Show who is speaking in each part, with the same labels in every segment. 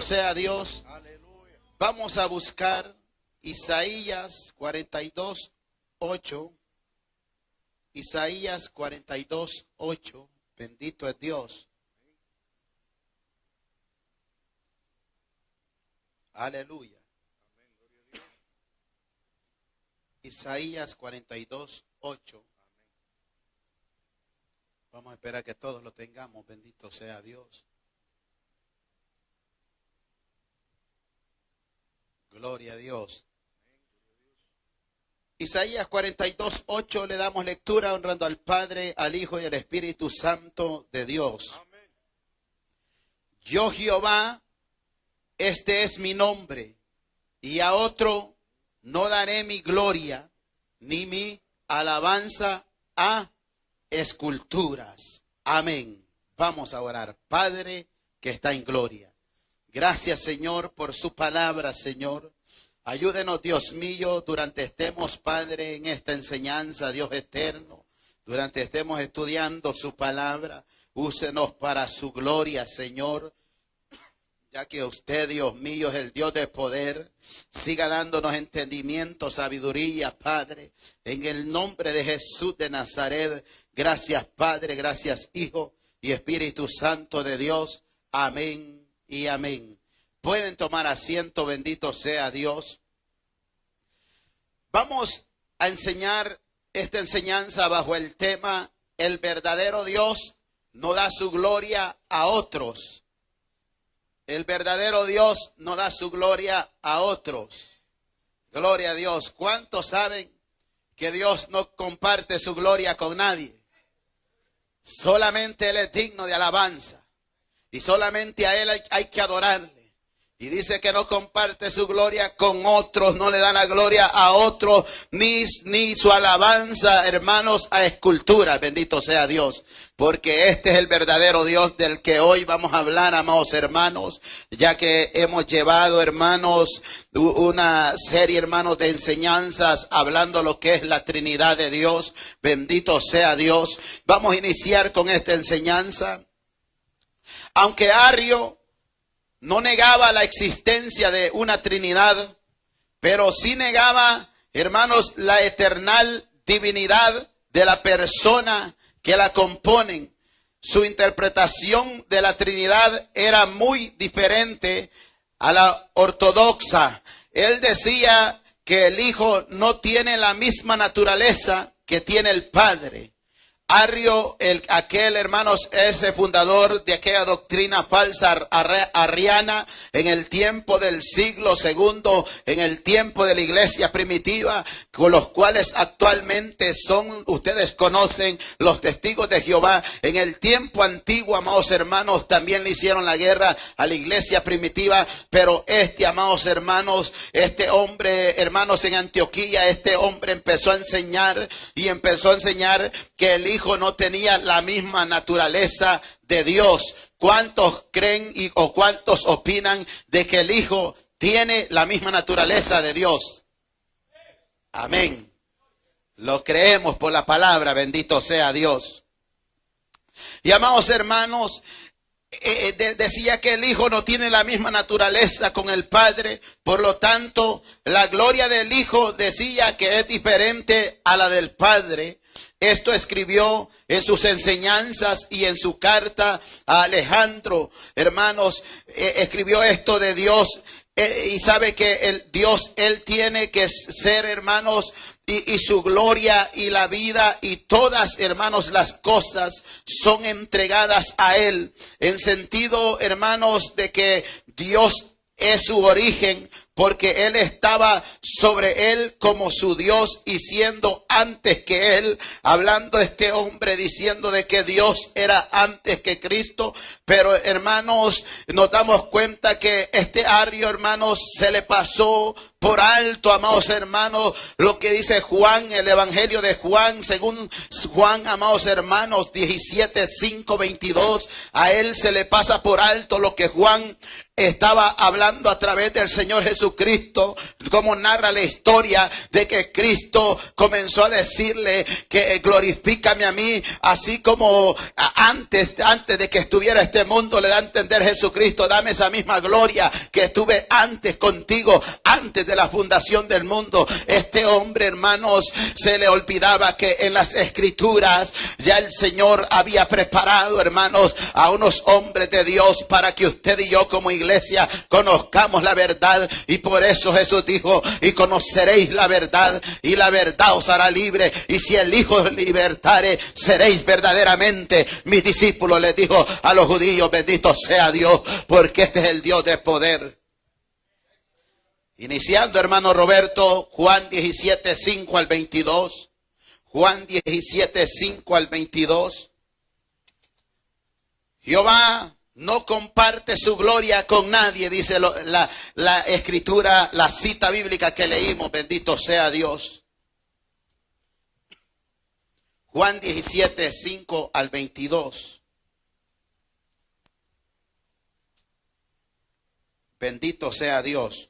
Speaker 1: sea Dios. Vamos a buscar Isaías 42:8. Isaías 42:8. Bendito es Dios. Aleluya. Isaías 42:8. Vamos a esperar que todos lo tengamos. Bendito sea Dios. Gloria a Dios. Isaías 42:8 le damos lectura honrando al Padre, al Hijo y al Espíritu Santo de Dios. Yo Jehová, este es mi nombre, y a otro no daré mi gloria, ni mi alabanza a esculturas. Amén. Vamos a orar. Padre que está en gloria. Gracias, Señor, por su palabra, Señor. Ayúdenos, Dios mío, durante estemos, Padre, en esta enseñanza, Dios eterno. Durante estemos estudiando su palabra. Úsenos para su gloria, Señor. Ya que usted, Dios mío, es el Dios de poder. Siga dándonos entendimiento, sabiduría, Padre. En el nombre de Jesús de Nazaret. Gracias, Padre. Gracias, Hijo y Espíritu Santo de Dios. Amén y amén. Pueden tomar asiento, bendito sea Dios. Vamos a enseñar esta enseñanza bajo el tema: el verdadero Dios no da su gloria a otros. El verdadero Dios no da su gloria a otros. Gloria a Dios. ¿Cuántos saben que Dios no comparte su gloria con nadie? Solamente Él es digno de alabanza. Y solamente a Él hay que adorarle. Y dice que no comparte su gloria con otros, no le da la gloria a otros, ni su alabanza, hermanos, a esculturas. Bendito sea Dios, porque este es el verdadero Dios del que hoy vamos a hablar, amados hermanos, ya que hemos llevado, hermanos, una serie, hermanos, de enseñanzas hablando lo que es la Trinidad de Dios. Bendito sea Dios. Vamos a iniciar con esta enseñanza. Aunque Arrio no negaba la existencia de una Trinidad, pero sí negaba, hermanos, la eternal divinidad de la persona que la componen. Su interpretación de la Trinidad era muy diferente a la ortodoxa. Él decía que el Hijo no tiene la misma naturaleza que tiene el Padre. Arrio, aquel, hermanos, ese fundador de aquella doctrina falsa arriana en el tiempo del siglo segundo, en el tiempo de la iglesia primitiva, con los cuales actualmente son, ustedes conocen, los testigos de Jehová. En el tiempo antiguo, amados hermanos, también le hicieron la guerra a la iglesia primitiva, pero amados hermanos, este hombre, hermanos, en Antioquía, este hombre empezó a enseñar que el Hijo no tenía la misma naturaleza de Dios. ¿Cuántos creen o cuántos opinan de que el Hijo tiene la misma naturaleza de Dios? Amén. Lo creemos por la palabra, bendito sea Dios. Y amados hermanos, decía que el Hijo no tiene la misma naturaleza con el Padre, por lo tanto, la gloria del Hijo decía que es diferente a la del Padre. Esto escribió en sus enseñanzas y en su carta a Alejandro. Hermanos, escribió esto de Dios. Y sabe que el Dios, Él tiene que ser, hermanos, y su gloria y la vida y todas, hermanos, las cosas son entregadas a Él. En sentido, hermanos, de que Dios es su origen, porque Él estaba sobre Él como su Dios y siendo antes que Él, hablando este hombre diciendo de que Dios era antes que Cristo. Pero hermanos, nos damos cuenta que este Arrio, hermanos, se le pasó por alto, amados hermanos, lo que dice Juan, el Evangelio de Juan, según Juan, amados hermanos, 17, 5, 22. A él se le pasa por alto lo que Juan estaba hablando a través del Señor Jesucristo, como narra la historia de que Cristo comenzó a decirle que glorifícame a mí, así como antes de que estuviera este mundo, le da a entender Jesucristo, dame esa misma gloria que estuve antes contigo, antes de la fundación del mundo. Este hombre, hermanos, se le olvidaba que en las Escrituras ya el Señor había preparado, hermanos, a unos hombres de Dios para que usted y yo como iglesia conozcamos la verdad. Y por eso Jesús dijo, y conoceréis la verdad, y la verdad os hará libre, y si el Hijo os libertare, seréis verdaderamente mis discípulos. Les dijo a los judíos, bendito sea Dios, porque este es el Dios de poder. Iniciando, hermano Roberto, Juan 17, 5 al 22. Juan 17, 5 al 22. Jehová no comparte su gloria con nadie, dice la escritura, la cita bíblica que leímos, bendito sea Dios. Juan 17, 5 al 22. Bendito sea Dios.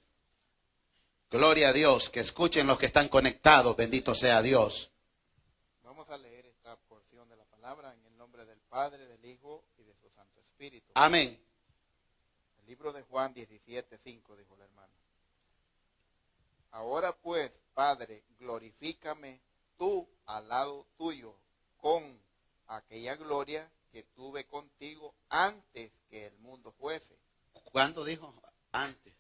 Speaker 1: Gloria a Dios, que escuchen los que están conectados, bendito sea Dios.
Speaker 2: Vamos a leer esta porción de la palabra en el nombre del Padre, del Hijo y de su Santo Espíritu.
Speaker 1: Amén.
Speaker 2: El libro de Juan 17, 5, dijo el hermano. Ahora pues, Padre, glorifícame tú al lado tuyo con aquella gloria que tuve contigo antes que el mundo fuese.
Speaker 1: ¿Cuándo dijo? Antes.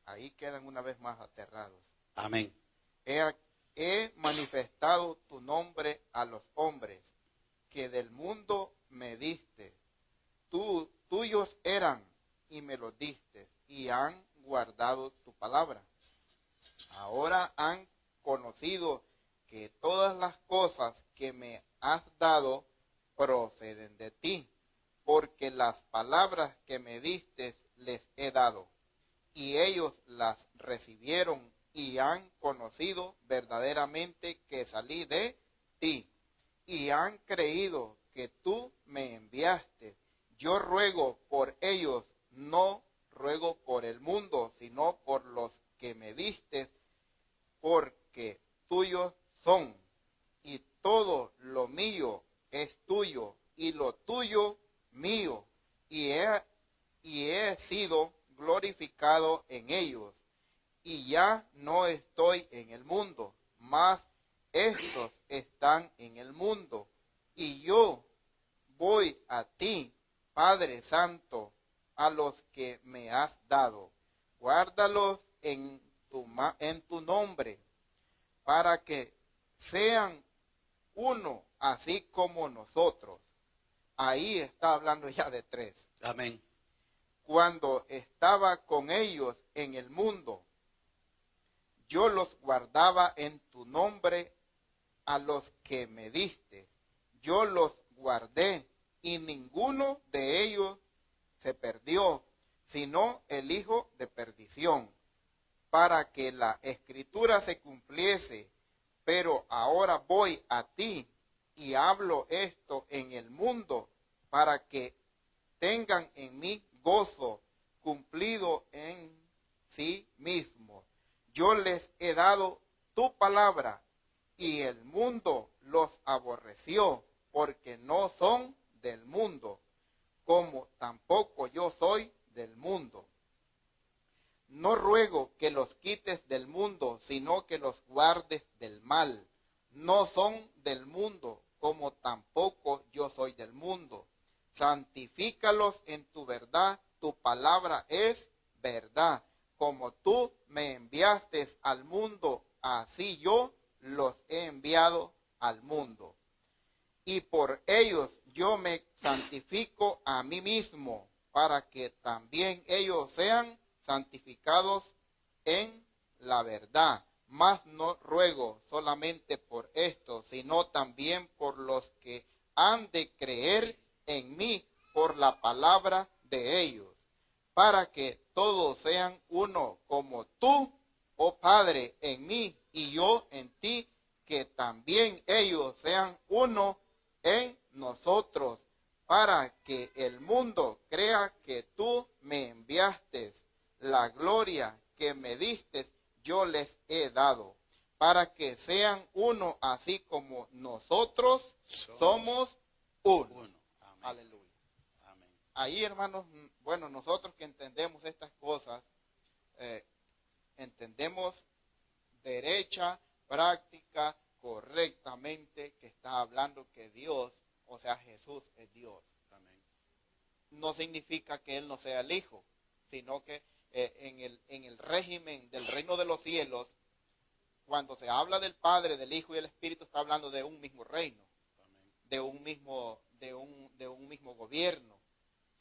Speaker 2: Ahí quedan una vez más aterrados.
Speaker 1: Amén.
Speaker 2: He manifestado tu nombre a los hombres que del mundo me diste. Tuyos eran y me los diste y han guardado tu palabra. Ahora han conocido que todas las cosas que me has dado proceden de ti, porque las palabras que me diste les he dado. Y ellos las recibieron y han conocido verdaderamente que salí de ti. Y han creído que tú me enviaste. Yo ruego por ellos, no ruego por el mundo, sino por los que me diste, porque tuyos son. Y todo lo mío es tuyo, y lo tuyo mío. Y he sido glorificado en ellos, y ya no estoy en el mundo, mas estos están en el mundo, y yo voy a ti, Padre Santo, a los que me has dado. Guárdalos en tu nombre, para que sean uno, así como nosotros. Ahí está hablando ya de tres.
Speaker 1: Amén.
Speaker 2: Cuando estaba con ellos en el mundo, yo los guardaba en tu nombre a los que me diste. Yo los guardé y ninguno de ellos se perdió, sino el hijo de perdición, para que la escritura se cumpliese. Pero ahora voy a ti y hablo esto en el mundo, para que tengan en mí gozo cumplido en sí mismo. Yo les he dado tu palabra y el mundo los aborreció, porque no son del mundo, como tampoco yo soy del mundo. No ruego que los quites del mundo, sino que los guardes del mal. No son del mundo, como tampoco yo soy del mundo. Santifícalos en tu verdad, tu palabra es verdad. Como tú me enviaste al mundo, así yo los he enviado al mundo. Y por ellos yo me santifico a mí mismo, para que también ellos sean santificados en la verdad. Mas no ruego solamente por esto, sino también por los que han de creer en mí por la palabra de ellos, para que todos sean uno, como tú, que también ellos sean uno en nosotros, para que el mundo crea que tú me enviaste. La gloria que me diste yo les he dado, para que sean uno, así como nosotros somos uno.
Speaker 1: Amén.
Speaker 2: Aleluya.
Speaker 1: Amén.
Speaker 2: Ahí, hermanos, bueno, nosotros que entendemos estas cosas, entendemos derecha, práctica, correctamente, que está hablando que Dios, o sea, Jesús es Dios.
Speaker 1: Amén.
Speaker 2: No significa que Él no sea el Hijo, sino que en el régimen del reino de los cielos, cuando se habla del Padre, del Hijo y del Espíritu, está hablando de un mismo reino, de un mismo gobierno.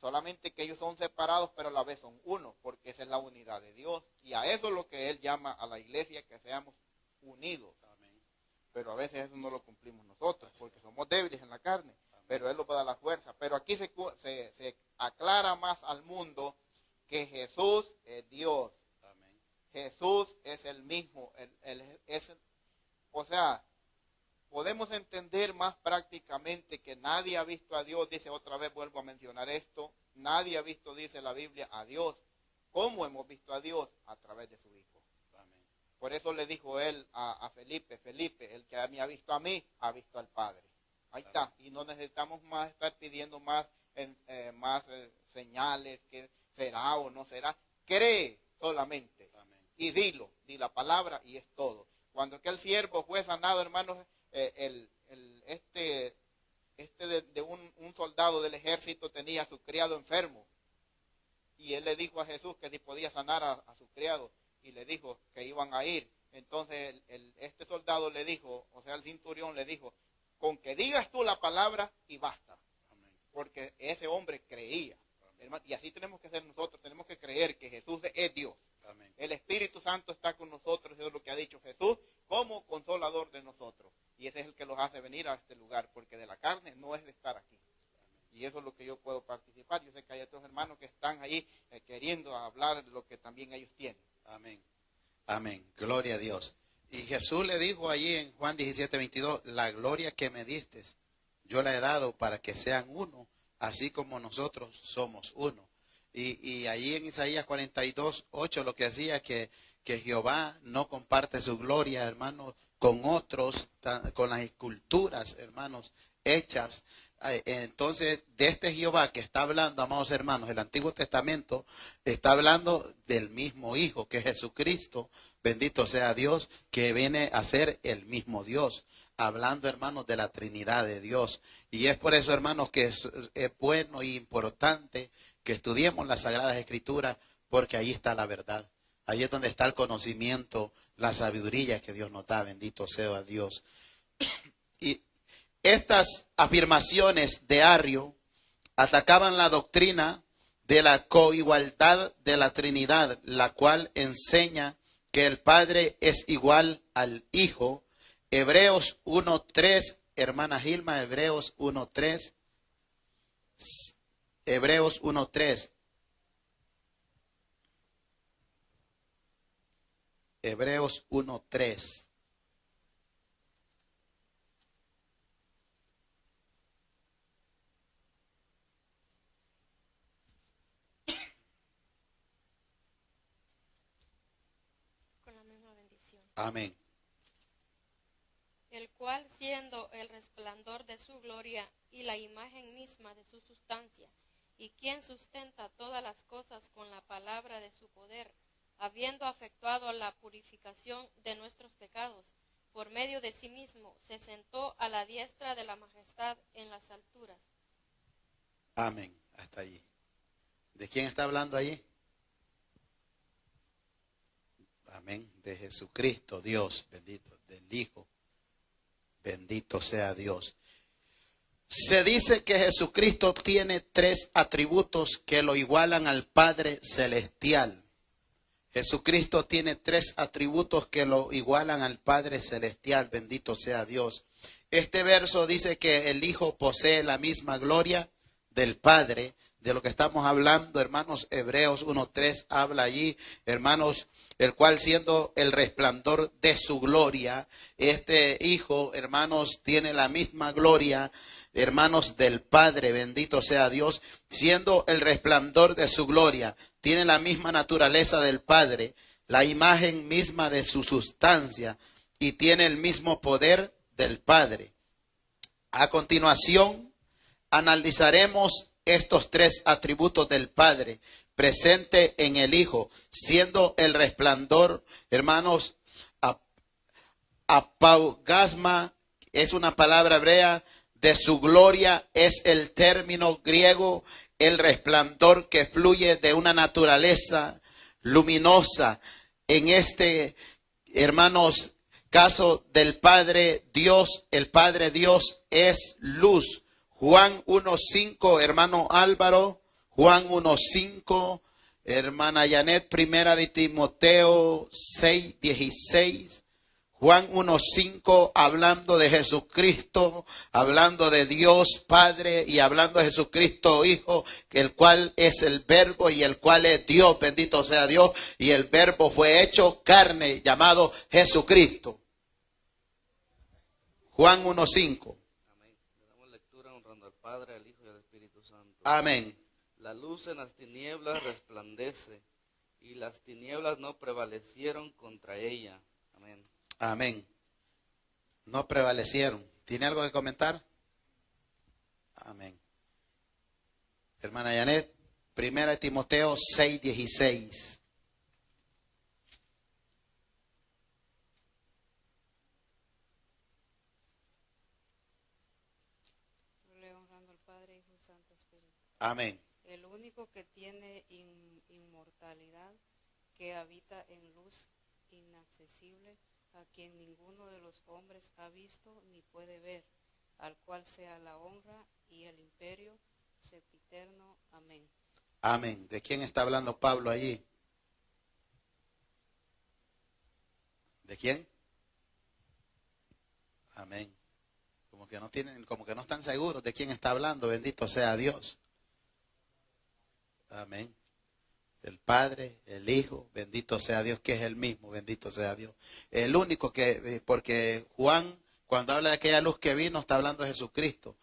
Speaker 2: Solamente que ellos son separados, pero a la vez son uno, porque esa es la unidad de Dios. Y a eso es lo que Él llama a la iglesia, que seamos unidos.
Speaker 1: Amén.
Speaker 2: Pero a veces eso no lo cumplimos nosotros, porque somos débiles en la carne. Pero Él nos va a dar la fuerza. Pero aquí se aclara más al mundo que Jesús es Dios.
Speaker 1: Amén.
Speaker 2: Jesús es el mismo. O sea, podemos entender más prácticamente que nadie ha visto a Dios. Dice otra vez, vuelvo a mencionar esto. Nadie ha visto, dice la Biblia, a Dios. ¿Cómo hemos visto a Dios? A través de su Hijo.
Speaker 1: Amén.
Speaker 2: Por eso le dijo él a Felipe, el que me ha visto a mí, ha visto al Padre. Ahí está. Y no necesitamos más estar pidiendo más señales, que será o no será. Cree solamente.
Speaker 1: Amén.
Speaker 2: Y di la palabra y es todo. Cuando aquel siervo fue sanado, hermanos, un soldado del ejército tenía a su criado enfermo. Y él le dijo a Jesús que si podía sanar a su criado. Y le dijo que iban a ir. Entonces este soldado le dijo, o sea, el centurión le dijo, con que digas tú la palabra y basta.
Speaker 1: Amén.
Speaker 2: Porque ese hombre creía. Hermano, y así tenemos que ser nosotros. Tenemos que creer que Jesús es Dios.
Speaker 1: Amén.
Speaker 2: El Espíritu Santo está con nosotros. Eso es lo que ha dicho Jesús como consolador de nosotros. Y ese es el que los hace venir a este lugar. Porque de la carne no es de estar aquí. Y eso es lo que yo puedo participar. Yo sé que hay otros hermanos que están ahí queriendo hablar de lo que también ellos tienen.
Speaker 1: Amén. Amén. Gloria a Dios. Y Jesús le dijo allí en Juan 17:22, la gloria que me diste, yo la he dado para que sean uno, así como nosotros somos uno. Y allí en Isaías 42:8 lo que decía que Jehová no comparte su gloria, hermanos, con otros, con las esculturas, hermanos, hechas. Entonces, de este Jehová que está hablando, amados hermanos, el Antiguo Testamento está hablando del mismo Hijo, que es Jesucristo, bendito sea Dios, que viene a ser el mismo Dios, hablando, hermanos, de la Trinidad de Dios. Y es por eso, hermanos, que es bueno y importante que estudiemos las Sagradas Escrituras, porque ahí está la verdad. Ahí es donde está el conocimiento, la sabiduría que Dios nos da, bendito sea Dios. Y estas afirmaciones de Arrio atacaban la doctrina de la coigualdad de la Trinidad, la cual enseña que el Padre es igual al Hijo. Hebreos 1:3, hermana Gilma, Hebreos 1:3. Hebreos 1:3. Hebreos 1:3. Amén.
Speaker 3: El cual, siendo el resplandor de su gloria y la imagen misma de su sustancia, y quien sustenta todas las cosas con la palabra de su poder, habiendo efectuado la purificación de nuestros pecados, por medio de sí mismo, se sentó a la diestra de la majestad en las alturas.
Speaker 1: Amén. Hasta allí. ¿De quién está hablando allí? Amén. De Jesucristo, Dios, bendito, del Hijo. Bendito sea Dios. Se dice que Jesucristo tiene 3 atributos que lo igualan al Padre Celestial. Jesucristo tiene 3 atributos que lo igualan al Padre Celestial. Bendito sea Dios. Este verso dice que el Hijo posee la misma gloria del Padre, de lo que estamos hablando, hermanos. Hebreos 1:3 habla allí, hermanos, el cual siendo el resplandor de su gloria, este Hijo, hermanos, tiene la misma gloria, hermanos, del Padre, bendito sea Dios, siendo el resplandor de su gloria, tiene la misma naturaleza del Padre, la imagen misma de su sustancia, y tiene el mismo poder del Padre. A continuación, analizaremos estos tres atributos del Padre presente en el Hijo, siendo el resplandor, hermanos, apaugasma es una palabra hebrea, de su gloria es el término griego, el resplandor que fluye de una naturaleza luminosa. En este, hermanos, caso del Padre Dios, el Padre Dios es luz. Juan 1:5, hermano Álvaro, Juan 1:5, hermana Janet, primera de Timoteo 6:16, Juan 1:5, hablando de Jesucristo, hablando de Dios Padre y hablando de Jesucristo Hijo, el cual es el Verbo y el cual es Dios, bendito sea Dios, y el Verbo fue hecho carne, llamado Jesucristo. Juan 1:5.
Speaker 4: Amén. Le damos lectura honrando al Padre, al Hijo y al Espíritu Santo.
Speaker 1: Amén.
Speaker 4: La luz en las tinieblas resplandece, y las tinieblas no prevalecieron contra ella. Amén.
Speaker 1: Amén. No prevalecieron. ¿Tiene algo que comentar? Amén. Hermana Janet, primera de Timoteo 6:16.
Speaker 5: Honrando al Padre, Hijo y Santo Espíritu.
Speaker 1: Amén.
Speaker 5: El único que tiene inmortalidad, que habita en luz inaccesible, a quien ninguno de los hombres ha visto ni puede ver, al cual sea la honra y el imperio sempiterno. Amén.
Speaker 1: Amén. ¿De quién está hablando Pablo allí? ¿De quién? Amén. Como que no están seguros de quién está hablando, bendito sea Dios. Amén. El Padre, el Hijo, bendito sea Dios, que es el mismo, bendito sea Dios. El único que, porque Juan, cuando habla de aquella luz que vino, está hablando de Jesucristo.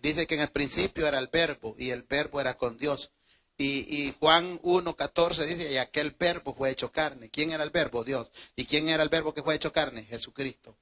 Speaker 1: Dice que en el principio era el Verbo, y el Verbo era con Dios. Y Juan 1:14 dice, y aquel Verbo fue hecho carne. ¿Quién era el Verbo? Dios. ¿Y quién era el Verbo que fue hecho carne? Jesucristo.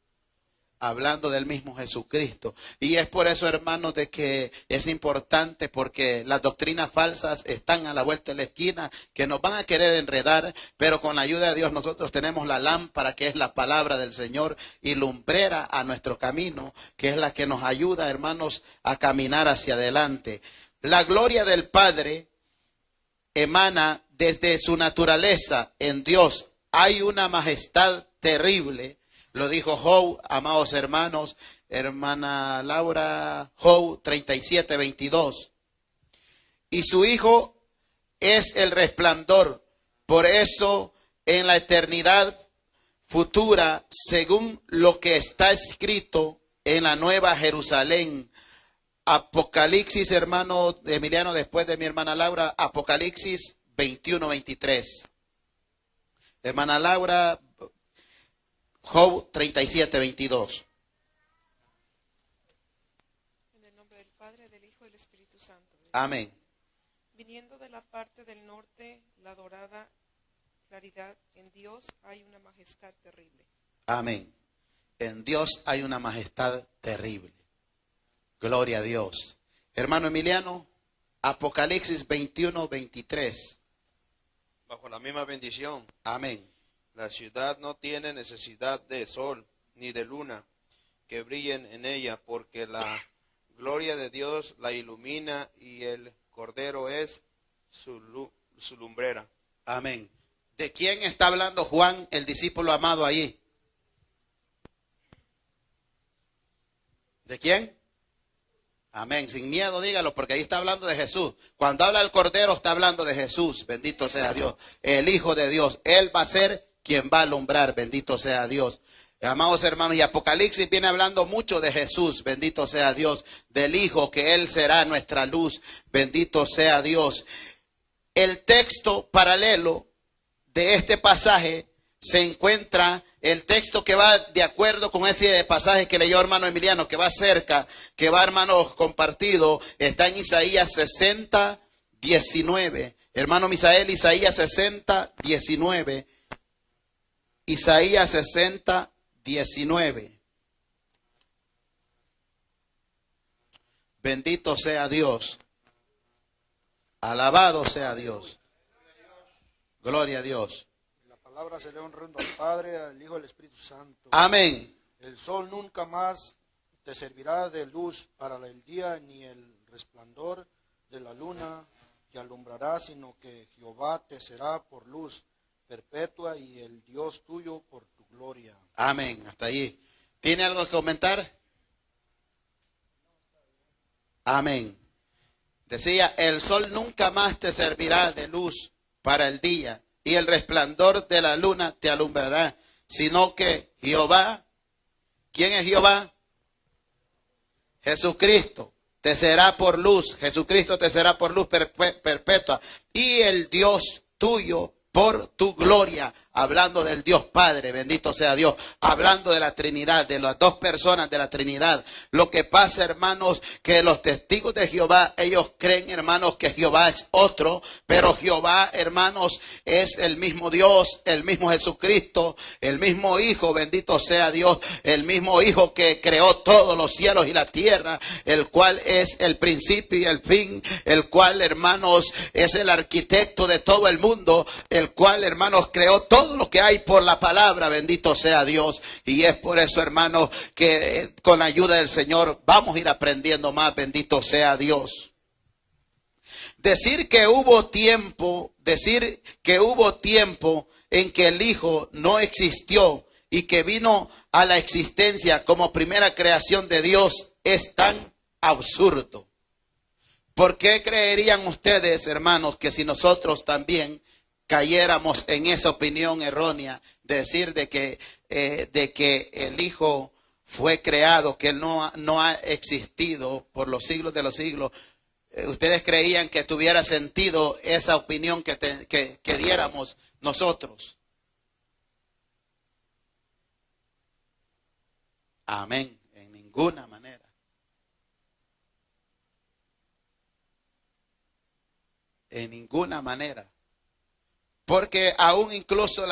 Speaker 1: Hablando del mismo Jesucristo. Y es por eso, hermanos, de que es importante, porque las doctrinas falsas están a la vuelta de la esquina, que nos van a querer enredar, pero con la ayuda de Dios nosotros tenemos la lámpara, que es la palabra del Señor, y lumbrera a nuestro camino, que es la que nos ayuda, hermanos, a caminar hacia adelante. La gloria del Padre emana desde su naturaleza en Dios. Hay una majestad terrible. Lo dijo Job, amados hermanos, hermana Laura, Job 37:22. Y su Hijo es el resplandor. Por eso, en la eternidad futura, según lo que está escrito en la Nueva Jerusalén, Apocalipsis, hermano Emiliano, después de mi hermana Laura, Apocalipsis 21:23. Hermana Laura, Job 37:22.
Speaker 6: En el nombre del Padre, del Hijo y del Espíritu Santo.
Speaker 1: Amén.
Speaker 6: Viniendo de la parte del norte, la dorada claridad, en Dios hay una majestad terrible.
Speaker 1: Amén. En Dios hay una majestad terrible. Gloria a Dios. Hermano Emiliano, Apocalipsis 21:23.
Speaker 7: Bajo la misma bendición.
Speaker 1: Amén.
Speaker 7: La ciudad no tiene necesidad de sol ni de luna que brillen en ella, porque la gloria de Dios la ilumina y el Cordero es su lumbrera.
Speaker 1: Amén. ¿De quién está hablando Juan, el discípulo amado allí? ¿De quién? Amén. Sin miedo dígalo, porque ahí está hablando de Jesús. Cuando habla el Cordero está hablando de Jesús. Bendito sea Dios. El Hijo de Dios. Él va a ser quien va a alumbrar. Bendito sea Dios. Amados hermanos, y Apocalipsis viene hablando mucho de Jesús, bendito sea Dios, del Hijo, que Él será nuestra luz, bendito sea Dios. El texto paralelo de este pasaje se encuentra, el texto que va de acuerdo con este pasaje que leyó hermano Emiliano, que va cerca, que va hermanos compartido, está en Isaías 60, 19. Hermano Misael, Isaías 60, 19. Isaías 60, 19. Bendito sea Dios. Alabado sea Dios. Gloria a Dios.
Speaker 8: La palabra se le honrando al Padre, al Hijo y al Espíritu Santo.
Speaker 1: Amén.
Speaker 8: El sol nunca más te servirá de luz para el día, ni el resplandor de la luna te alumbrará, sino que Jehová te será por luz perpetua y el Dios tuyo por tu gloria.
Speaker 1: Amén. Hasta allí. ¿Tiene algo que comentar? Amén. Decía, el sol nunca más te servirá de luz para el día, y el resplandor de la luna te alumbrará, sino que Jehová, ¿quién es Jehová? Jesucristo, te será por luz, Jesucristo te será por luz perpetua, y el Dios tuyo por tu gloria, hablando del Dios Padre, bendito sea Dios, hablando de la Trinidad, de las dos personas de la Trinidad. Lo que pasa, hermanos, que los testigos de Jehová, ellos creen, hermanos, que Jehová es otro, pero Jehová, hermanos, es el mismo Dios, el mismo Jesucristo, el mismo Hijo, bendito sea Dios, el mismo Hijo que creó todos los cielos y la tierra, el cual es el principio y el fin, el cual, hermanos, es el arquitecto de todo el mundo, el cual, hermanos, creó todo lo que hay por la palabra, bendito sea Dios. Y es por eso, hermanos, que con la ayuda del Señor vamos a ir aprendiendo más, bendito sea Dios. Decir que hubo tiempo en que el Hijo no existió y que vino a la existencia como primera creación de Dios es tan absurdo. ¿Por qué creerían ustedes, hermanos, que si nosotros también cayéramos en esa opinión errónea de decir de que el Hijo fue creado, que Él no ha existido por los siglos de los siglos? ¿Ustedes creían que tuviera sentido esa opinión que diéramos nosotros? Amén. En ninguna manera. En ninguna manera. Porque aún incluso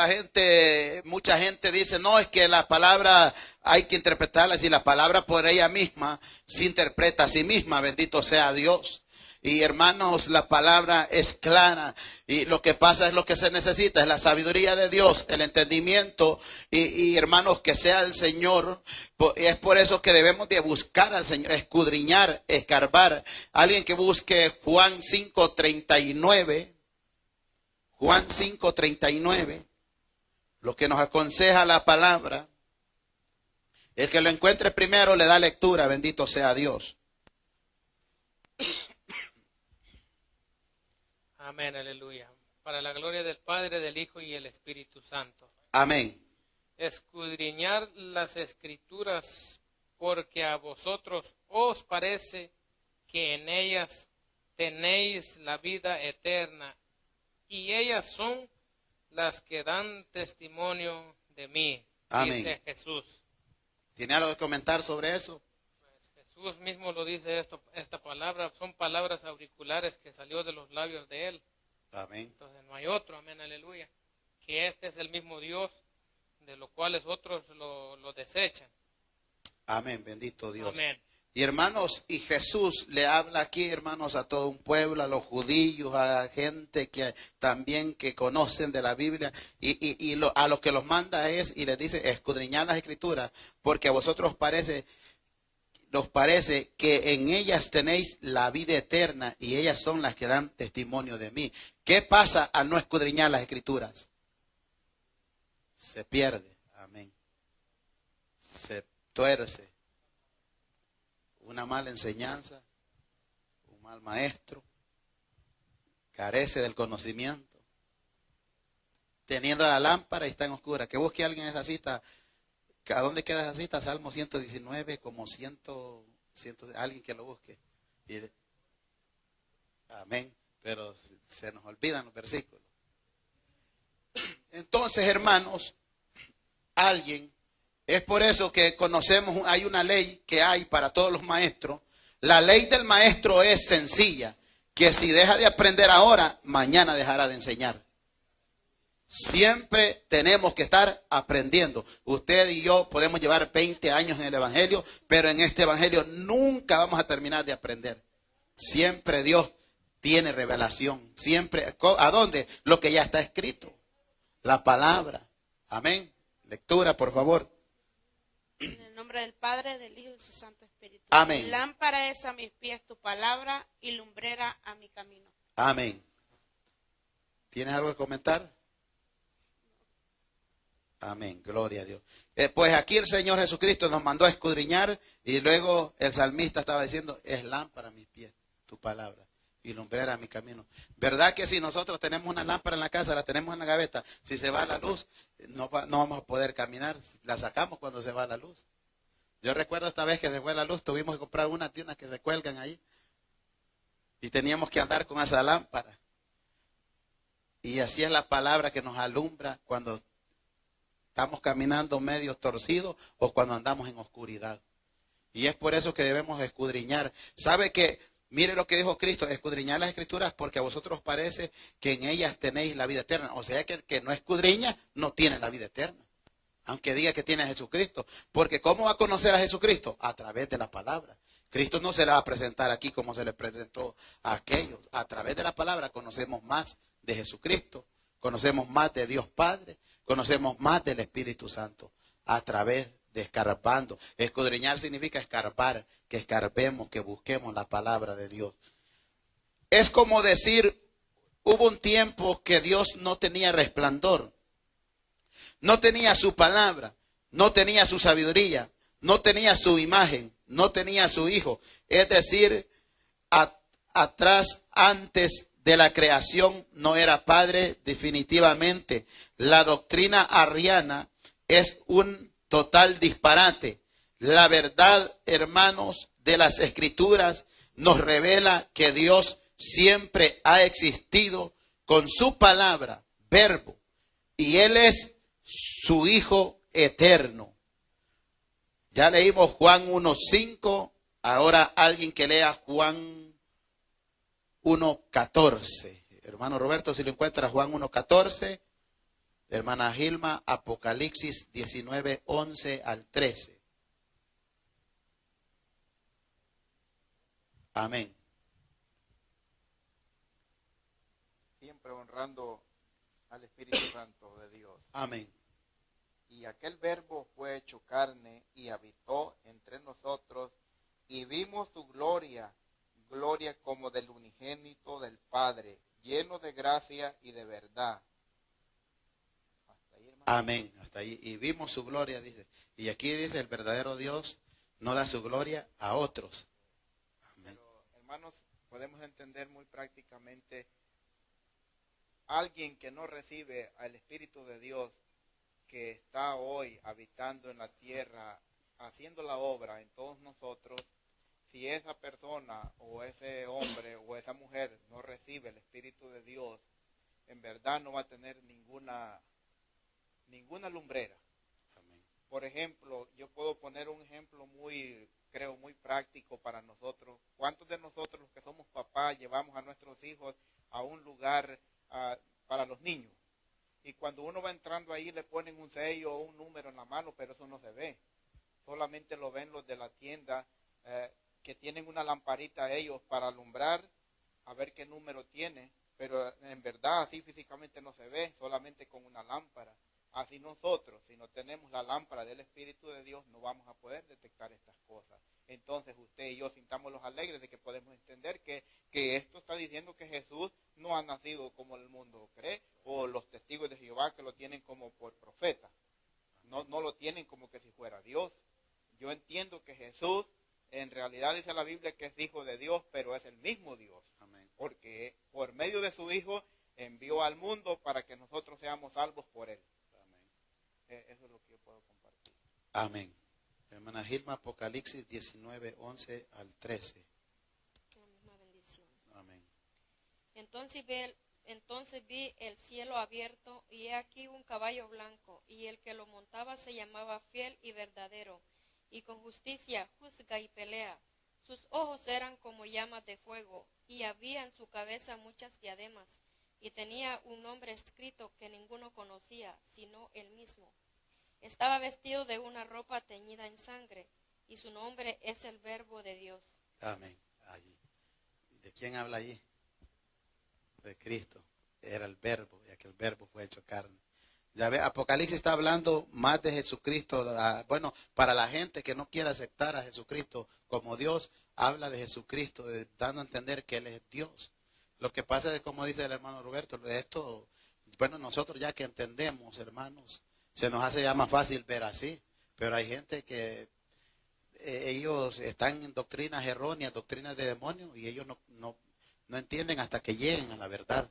Speaker 1: mucha gente dice, no, es que la palabra hay que interpretarla, si la palabra por ella misma se interpreta a sí misma, bendito sea Dios. Y hermanos, la palabra es clara y lo que pasa es lo que se necesita, es la sabiduría de Dios, el entendimiento y hermanos, que sea el Señor. Es por eso que debemos de buscar al Señor, escudriñar, escarbar. Alguien que busque Juan 5:39. Juan 5:39, lo que nos aconseja la palabra. El que lo encuentre primero le da lectura, bendito sea Dios.
Speaker 9: Amén, aleluya. Para la gloria del Padre, del Hijo y el Espíritu Santo.
Speaker 1: Amén.
Speaker 9: Escudriñar las Escrituras, porque a vosotros os parece que en ellas tenéis la vida eterna, y ellas son las que dan testimonio de mí,
Speaker 1: amén,
Speaker 9: dice Jesús.
Speaker 1: ¿Tiene algo que comentar sobre eso?
Speaker 9: Pues Jesús mismo lo dice esta palabra, son palabras auriculares que salió de los labios de Él.
Speaker 1: Amén.
Speaker 9: Entonces no hay otro, amén, aleluya, que este es el mismo Dios, de los cuales otros lo desechan.
Speaker 1: Amén, bendito Dios.
Speaker 9: Amén.
Speaker 1: Y hermanos, y Jesús le habla aquí, hermanos, a todo un pueblo, a los judíos, a gente que también que conocen de la Biblia, a lo que los manda es, y les dice, escudriñad las Escrituras, porque a vosotros nos parece que en ellas tenéis la vida eterna, y ellas son las que dan testimonio de mí. ¿Qué pasa al no escudriñar las Escrituras? Se pierde, amén. Se tuerce. Una mala enseñanza, un mal maestro, carece del conocimiento, teniendo la lámpara y está en oscura. Que busque a alguien esa cita, ¿A dónde queda esa cita? Salmo 119, como 100, alguien que lo busque. Amén. Pero se nos olvidan los versículos. Entonces, hermanos, es por eso que conocemos, hay una ley que hay para todos los maestros. La ley del maestro es sencilla, que si deja de aprender ahora, mañana dejará de enseñar. Siempre tenemos que estar aprendiendo. Usted y yo podemos llevar 20 años en el evangelio, pero en este evangelio nunca vamos a terminar de aprender. Siempre Dios tiene revelación. Siempre, ¿a dónde? Lo que ya está escrito. La palabra. Amén. Lectura, por favor.
Speaker 10: En el nombre del Padre, del Hijo y de su Santo Espíritu.
Speaker 1: Amén.
Speaker 10: Lámpara es a mis pies tu palabra y lumbrera a mi camino.
Speaker 1: Amén. ¿Tienes algo que comentar? Amén, gloria a Dios. Pues aquí el Señor Jesucristo nos mandó a escudriñar y luego el salmista estaba diciendo, es lámpara a mis pies, tu palabra, y lumbrera a mi camino. ¿Verdad que si nosotros tenemos una lámpara en la casa, la tenemos en la gaveta, si se va la luz, no vamos a poder caminar, la sacamos cuando se va la luz? Yo recuerdo esta vez que se fue la luz, tuvimos que comprar unas que se cuelgan ahí y teníamos que andar con esa lámpara. Y así es la palabra que nos alumbra cuando estamos caminando medio torcidos o cuando andamos en oscuridad. Y es por eso que debemos escudriñar. ¿Sabe que? Mire lo que dijo Cristo, escudriñar las escrituras porque a vosotros parece que en ellas tenéis la vida eterna. O sea que el que no escudriña no tiene la vida eterna. Aunque diga que tiene a Jesucristo. Porque ¿cómo va a conocer a Jesucristo? A través de la palabra. Cristo no se la va a presentar aquí como se le presentó a aquellos. A través de la palabra conocemos más de Jesucristo. Conocemos más de Dios Padre. Conocemos más del Espíritu Santo. A través de escarbando. Escudriñar significa escarbar. Que escarbemos, que busquemos la palabra de Dios. Es como decir, hubo un tiempo que Dios no tenía resplandor. No tenía su palabra, no tenía su sabiduría, no tenía su imagen, no tenía su Hijo. Es decir, atrás, antes de la creación, no era Padre definitivamente. La doctrina arriana es un total disparate. La verdad, hermanos, de las Escrituras nos revela que Dios siempre ha existido con su palabra, verbo, y Él es su Hijo eterno. Ya leímos Juan 1:5, ahora alguien que lea Juan 1:14. Hermano Roberto, si lo encuentra, Juan 1:14. Hermana Gilma, Apocalipsis 19:11 al 13. Amén.
Speaker 2: Siempre honrando al Espíritu Santo de Dios.
Speaker 1: Amén.
Speaker 2: Y aquel verbo fue hecho carne y habitó entre nosotros y vimos su gloria, gloria como del unigénito del Padre, lleno de gracia y de verdad. Hasta ahí, hermano.
Speaker 1: Amén. Hasta ahí. Y vimos su gloria, dice. Y aquí dice, el verdadero Dios no da su gloria a otros. Amén.
Speaker 2: Pero, hermanos, podemos entender muy prácticamente, alguien que no recibe al Espíritu de Dios, que está hoy habitando en la tierra, haciendo la obra en todos nosotros, si esa persona o ese hombre o esa mujer no recibe el Espíritu de Dios, en verdad no va a tener ninguna lumbrera.
Speaker 1: Amén.
Speaker 2: Por ejemplo, yo puedo poner un ejemplo creo muy práctico para nosotros. ¿Cuántos de nosotros los que somos papás llevamos a nuestros hijos a un lugar para los niños? Y cuando uno va entrando ahí le ponen un sello o un número en la mano, pero eso no se ve. Solamente lo ven los de la tienda que tienen una lamparita ellos para alumbrar, a ver qué número tiene. Pero en verdad así físicamente no se ve, solamente con una lámpara. Así nosotros, si no tenemos la lámpara del Espíritu de Dios, no vamos a poder detectar estas cosas. Entonces usted y yo sintámoslos alegres de que podemos entender que esto está diciendo que Jesús no ha nacido como el mundo cree, o los testigos de Jehová que lo tienen como por profeta. No lo tienen como que si fuera Dios. Yo entiendo que Jesús, en realidad dice la Biblia que es hijo de Dios, pero es el mismo Dios.
Speaker 1: Amén.
Speaker 2: Porque por medio de su Hijo envió al mundo para que nosotros seamos salvos por Él. Eso es lo que yo puedo compartir.
Speaker 1: Amén. Hermana Gilma, Apocalipsis 19, 11 al 13.
Speaker 3: La misma bendición.
Speaker 1: Amén.
Speaker 3: Entonces vi el cielo abierto, y he aquí un caballo blanco, y el que lo montaba se llamaba Fiel y Verdadero, y con justicia juzga y pelea. Sus ojos eran como llamas de fuego, y había en su cabeza muchas diademas, y tenía un nombre escrito que ninguno conocía, sino él mismo. Estaba vestido de una ropa teñida en sangre, y su nombre es el Verbo de Dios.
Speaker 1: Amén. Allí. ¿De quién habla allí? De Cristo. Era el Verbo, ya que el Verbo fue hecho carne. Ya ve, Apocalipsis está hablando más de Jesucristo. Bueno, para la gente que no quiere aceptar a Jesucristo como Dios, habla de Jesucristo, dando a entender que Él es Dios. Lo que pasa es, como dice el hermano Roberto, esto, bueno, nosotros ya que entendemos, hermanos, se nos hace ya más fácil ver así. Pero hay gente que ellos están en doctrinas erróneas, doctrinas de demonios, y ellos no entienden hasta que lleguen a la verdad.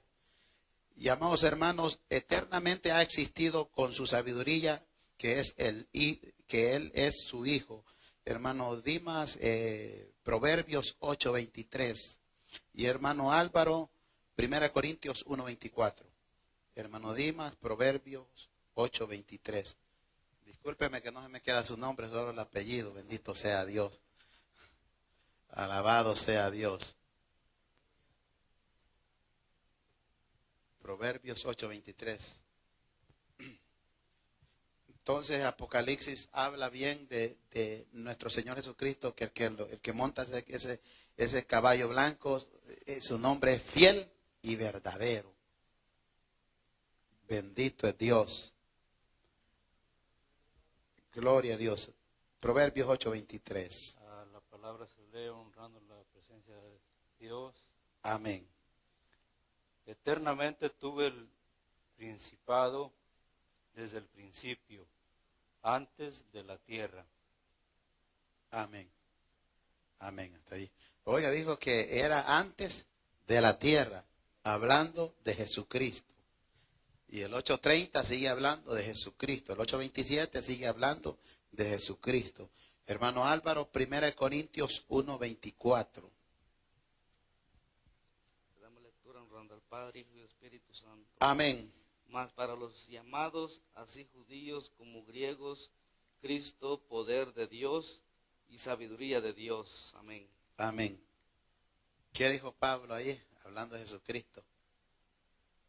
Speaker 1: Y amados hermanos, eternamente ha existido con su sabiduría, que Él es su Hijo. Hermano Dimas, Proverbios 8:23. Y hermano Álvaro, 1 Corintios 1:24. Hermano Dimas, Proverbios 8:23. Discúlpeme que no se me queda su nombre, solo el apellido. Bendito sea Dios. Alabado sea Dios. Proverbios 8:23. Entonces Apocalipsis habla bien de nuestro Señor Jesucristo, que el que monta ese caballo blanco, su nombre es Fiel y Verdadero. Bendito es Dios. Gloria a Dios. Proverbios 8:23.
Speaker 11: La palabra se lee honrando la presencia de Dios.
Speaker 1: Amén.
Speaker 11: Eternamente tuve el principado desde el principio, antes de la tierra.
Speaker 1: Amén. Amén. Hasta ahí. Oiga, dijo que era antes de la tierra, hablando de Jesucristo. Y el 8:30 sigue hablando de Jesucristo. El 8:27 sigue hablando de Jesucristo. Hermano Álvaro, 1 Corintios 1:24.
Speaker 4: Damos lectura honrando al Padre, Hijo y Espíritu Santo.
Speaker 1: Amén.
Speaker 4: Mas para los llamados, así judíos como griegos, Cristo, poder de Dios y sabiduría de Dios. Amén.
Speaker 1: Amén. ¿Qué dijo Pablo ahí? Hablando de Jesucristo.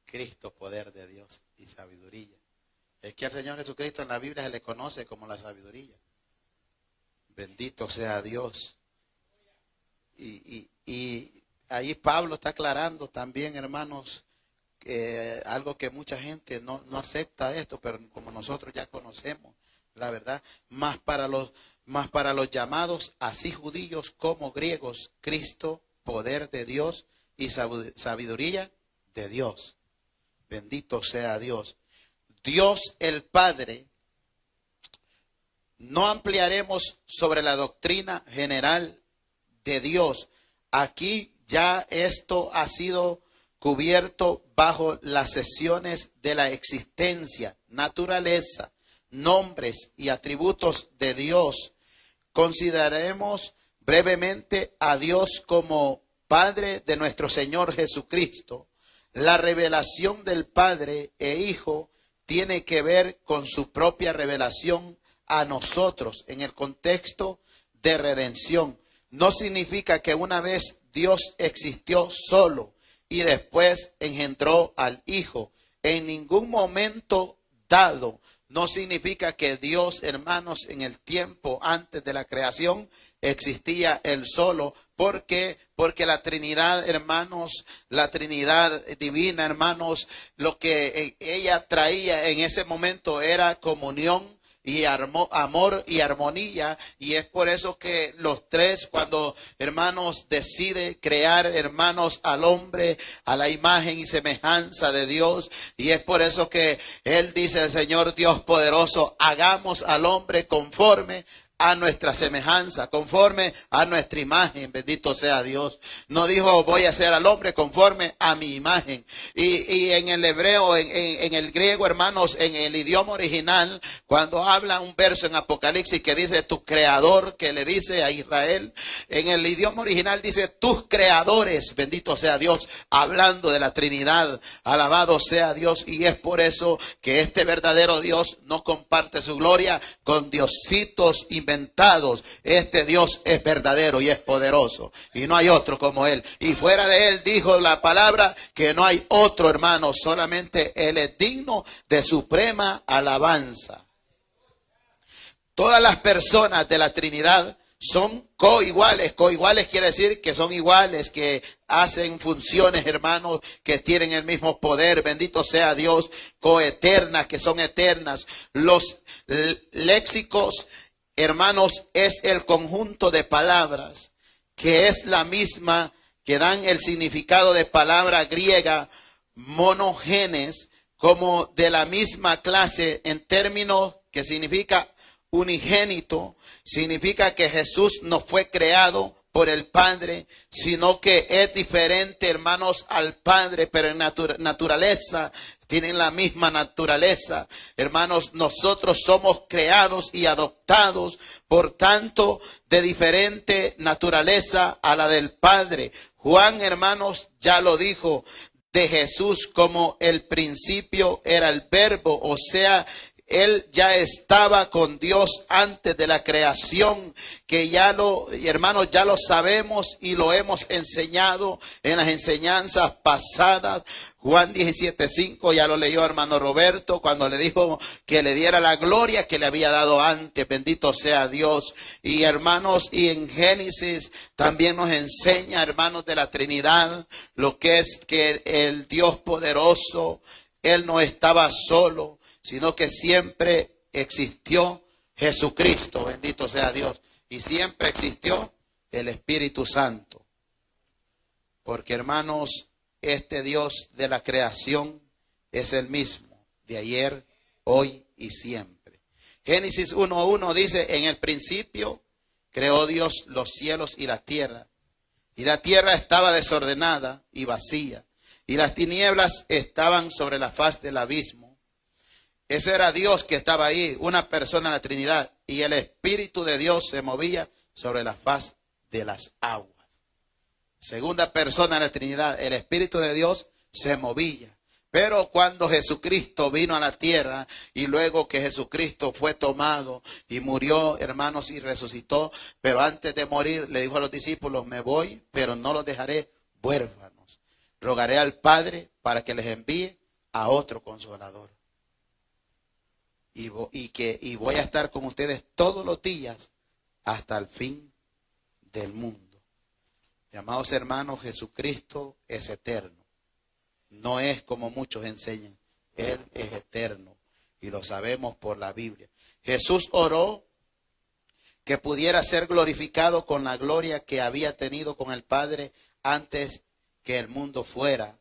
Speaker 1: Cristo, poder de Dios y sabiduría. Es que al Señor Jesucristo en la Biblia se le conoce como la sabiduría. Bendito sea Dios. Y ahí Pablo está aclarando también, hermanos, algo que mucha gente no acepta esto, pero como nosotros ya conocemos la verdad, más para los llamados, así judíos como griegos, Cristo, poder de Dios y sabiduría de Dios. Bendito sea Dios. Dios el Padre. No ampliaremos sobre la doctrina general de Dios. Aquí ya esto ha sido cubierto bajo las sesiones de la existencia, naturaleza, nombres y atributos de Dios. Consideremos brevemente a Dios como Padre de nuestro Señor Jesucristo. La revelación del Padre e Hijo tiene que ver con su propia revelación a nosotros en el contexto de redención. No significa que una vez Dios existió solo y después engendró al Hijo. En ningún momento dado. No significa que Dios, hermanos, en el tiempo antes de la creación existía él solo. ¿Por qué? Porque la Trinidad, hermanos, la Trinidad divina, hermanos, lo que ella traía en ese momento era comunión y amor y armonía, y es por eso que los tres, cuando, hermanos, decide crear, hermanos, al hombre a la imagen y semejanza de Dios, y es por eso que él dice, el Señor Dios poderoso, hagamos al hombre conforme a nuestra semejanza, conforme a nuestra imagen, bendito sea Dios. No dijo voy a hacer al hombre conforme a mi imagen. Y en el hebreo, en el griego, hermanos, en el idioma original, cuando habla un verso en Apocalipsis que dice tu creador, que le dice a Israel, en el idioma original dice tus creadores, bendito sea Dios, hablando de la Trinidad, alabado sea Dios. Y es por eso que este verdadero Dios no comparte su gloria con diositos inventados. Este Dios es verdadero y es poderoso, y no hay otro como Él. Y fuera de Él, dijo la palabra, que no hay otro, hermano, solamente Él es digno de suprema alabanza. Todas las personas de la Trinidad son coiguales. Coiguales quiere decir que son iguales, que hacen funciones, hermanos, que tienen el mismo poder. Bendito sea Dios. Coeternas, que son eternas. Los léxicos, hermanos, es el conjunto de palabras que es la misma, que dan el significado de palabra griega monogenes, como de la misma clase, en términos que significa unigénito. Significa que Jesús no fue creado por el Padre, sino que es diferente, hermanos, al Padre, pero en naturaleza tienen la misma naturaleza. Hermanos, nosotros somos creados y adoptados, por tanto, de diferente naturaleza a la del Padre. Juan, hermanos, ya lo dijo de Jesús, como el principio era el verbo, o sea, Él ya estaba con Dios antes de la creación, que hermanos, ya lo sabemos y lo hemos enseñado en las enseñanzas pasadas. Juan 17:5, ya lo leyó hermano Roberto, cuando le dijo que le diera la gloria que le había dado antes. Bendito sea Dios. Y hermanos, y en Génesis también nos enseña, hermanos, de la Trinidad, lo que es que el Dios poderoso, Él no estaba solo, sino que siempre existió Jesucristo, bendito sea Dios, y siempre existió el Espíritu Santo. Porque, hermanos, este Dios de la creación es el mismo, de ayer, hoy y siempre. Génesis 1:1 dice, en el principio creó Dios los cielos y la tierra estaba desordenada y vacía, y las tinieblas estaban sobre la faz del abismo. Ese era Dios que estaba ahí, una persona en la Trinidad, y el Espíritu de Dios se movía sobre la faz de las aguas. Segunda persona en la Trinidad, el Espíritu de Dios se movía. Pero cuando Jesucristo vino a la tierra, y luego que Jesucristo fue tomado y murió, hermanos, y resucitó, pero antes de morir le dijo a los discípulos, me voy, pero no los dejaré huérfanos. Rogaré al Padre para que les envíe a otro Consolador. Y voy a estar con ustedes todos los días hasta el fin del mundo. Amados hermanos, Jesucristo es eterno. No es como muchos enseñan. Él es eterno. Y lo sabemos por la Biblia. Jesús oró que pudiera ser glorificado con la gloria que había tenido con el Padre antes que el mundo fuera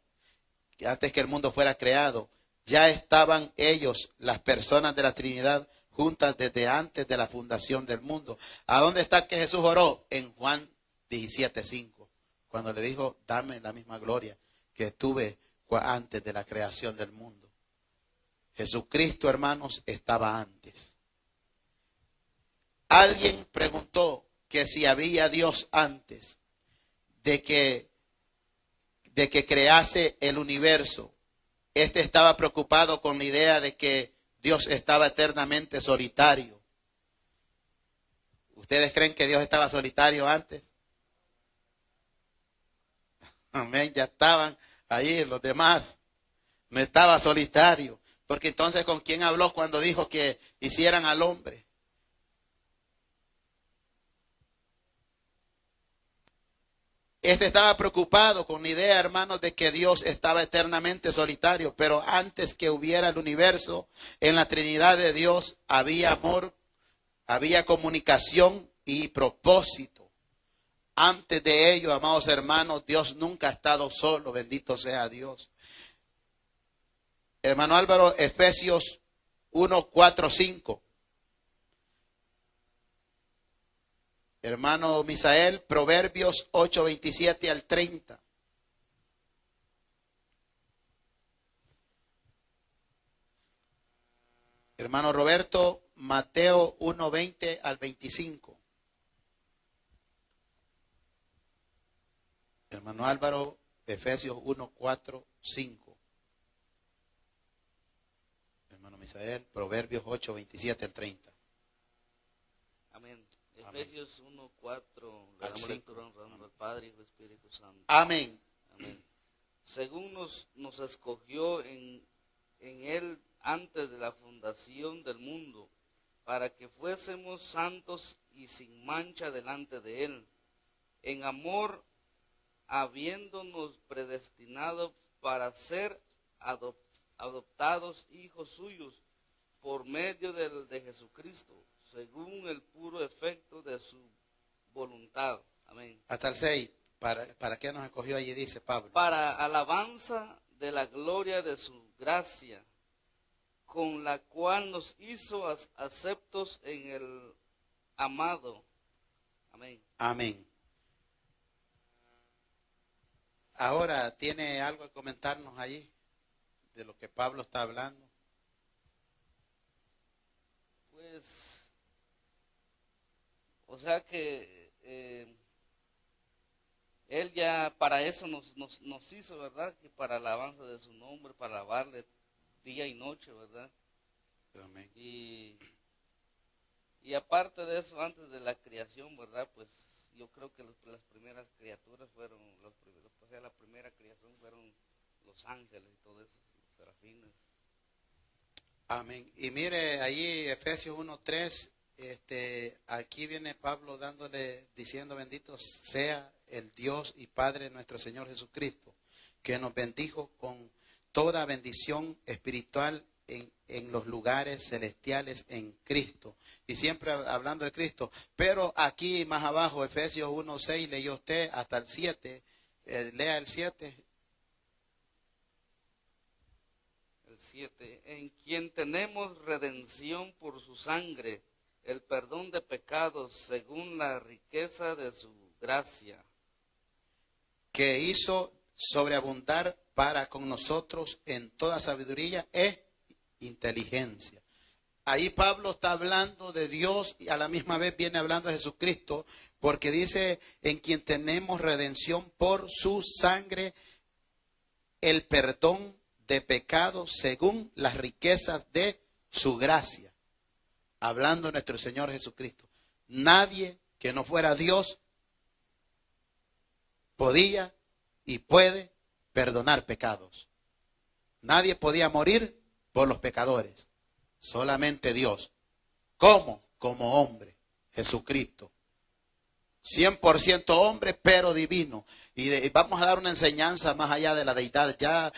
Speaker 1: creado. Ya estaban ellos, las personas de la Trinidad, juntas desde antes de la fundación del mundo. ¿A dónde está que Jesús oró? En Juan 17:5, cuando le dijo, dame la misma gloria que tuve antes de la creación del mundo. Jesucristo, hermanos, estaba antes. Alguien preguntó que si había Dios antes de que crease el universo. Estaba preocupado con la idea de que Dios estaba eternamente solitario. ¿Ustedes creen que Dios estaba solitario antes? Amén, ya estaban ahí los demás. No estaba solitario. Porque entonces, ¿con quién habló cuando dijo que hicieran al hombre? Estaba preocupado con la idea, hermanos, de que Dios estaba eternamente solitario. Pero antes que hubiera el universo, en la Trinidad de Dios había amor, había comunicación y propósito. Antes de ello, amados hermanos, Dios nunca ha estado solo, bendito sea Dios. Hermano Álvaro, Efesios 1:4-5. Hermano Misael, Proverbios 8, 27 al 30. Hermano Roberto, Mateo 1, 20 al 25. Hermano Álvaro, Efesios 1, 4, 5. Hermano Misael, Proverbios 8, 27 al 30.
Speaker 4: Amén. Efesios 1, 4. Le
Speaker 1: Al
Speaker 4: damos
Speaker 1: 5.
Speaker 4: lectura honrando al Padre y al Espíritu Santo.
Speaker 1: Amén.
Speaker 4: Amén. Según nos escogió en Él antes de la fundación del mundo, para que fuésemos santos y sin mancha delante de Él, en amor, habiéndonos predestinado para ser adoptados hijos suyos por medio de Jesucristo, según el puro efecto de su voluntad. Amén.
Speaker 1: Hasta el 6. ¿Para qué nos escogió allí? Dice Pablo.
Speaker 4: Para alabanza de la gloria de su gracia, con la cual nos hizo aceptos en el amado. Amén.
Speaker 1: Amén. Ahora, ¿tiene algo que comentarnos allí de lo que Pablo está hablando?
Speaker 4: Pues, o sea que Él ya para eso nos hizo, ¿verdad? Que para alabanza de su nombre, para alabarle día y noche, ¿verdad?
Speaker 1: Amén.
Speaker 4: Y aparte de eso, antes de la creación, ¿verdad? Pues yo creo que las primeras criaturas fueron, o sea, la primera creación fueron los ángeles y todo eso, los serafines.
Speaker 1: Amén. Y mire, allí Efesios 1:3, aquí viene Pablo diciendo, bendito sea el Dios y Padre de nuestro Señor Jesucristo, que nos bendijo con toda bendición espiritual en los lugares celestiales en Cristo. Y siempre hablando de Cristo. Pero aquí más abajo, Efesios 1:6, leyó usted hasta el 7. Lea el 7.
Speaker 4: El 7. En quien tenemos redención por su sangre, el perdón de pecados según la riqueza de su gracia,
Speaker 1: que hizo sobreabundar para con nosotros en toda sabiduría e inteligencia. Ahí Pablo está hablando de Dios y a la misma vez viene hablando de Jesucristo, porque dice, en quien tenemos redención por su sangre, el perdón de pecados según las riquezas de su gracia. Hablando de nuestro Señor Jesucristo. Nadie que no fuera Dios podía y puede perdonar pecados. Nadie podía morir por los pecadores. Solamente Dios. ¿Cómo? Como hombre. Jesucristo. 100% hombre, pero divino. Y vamos a dar una enseñanza más allá de la deidad. Ya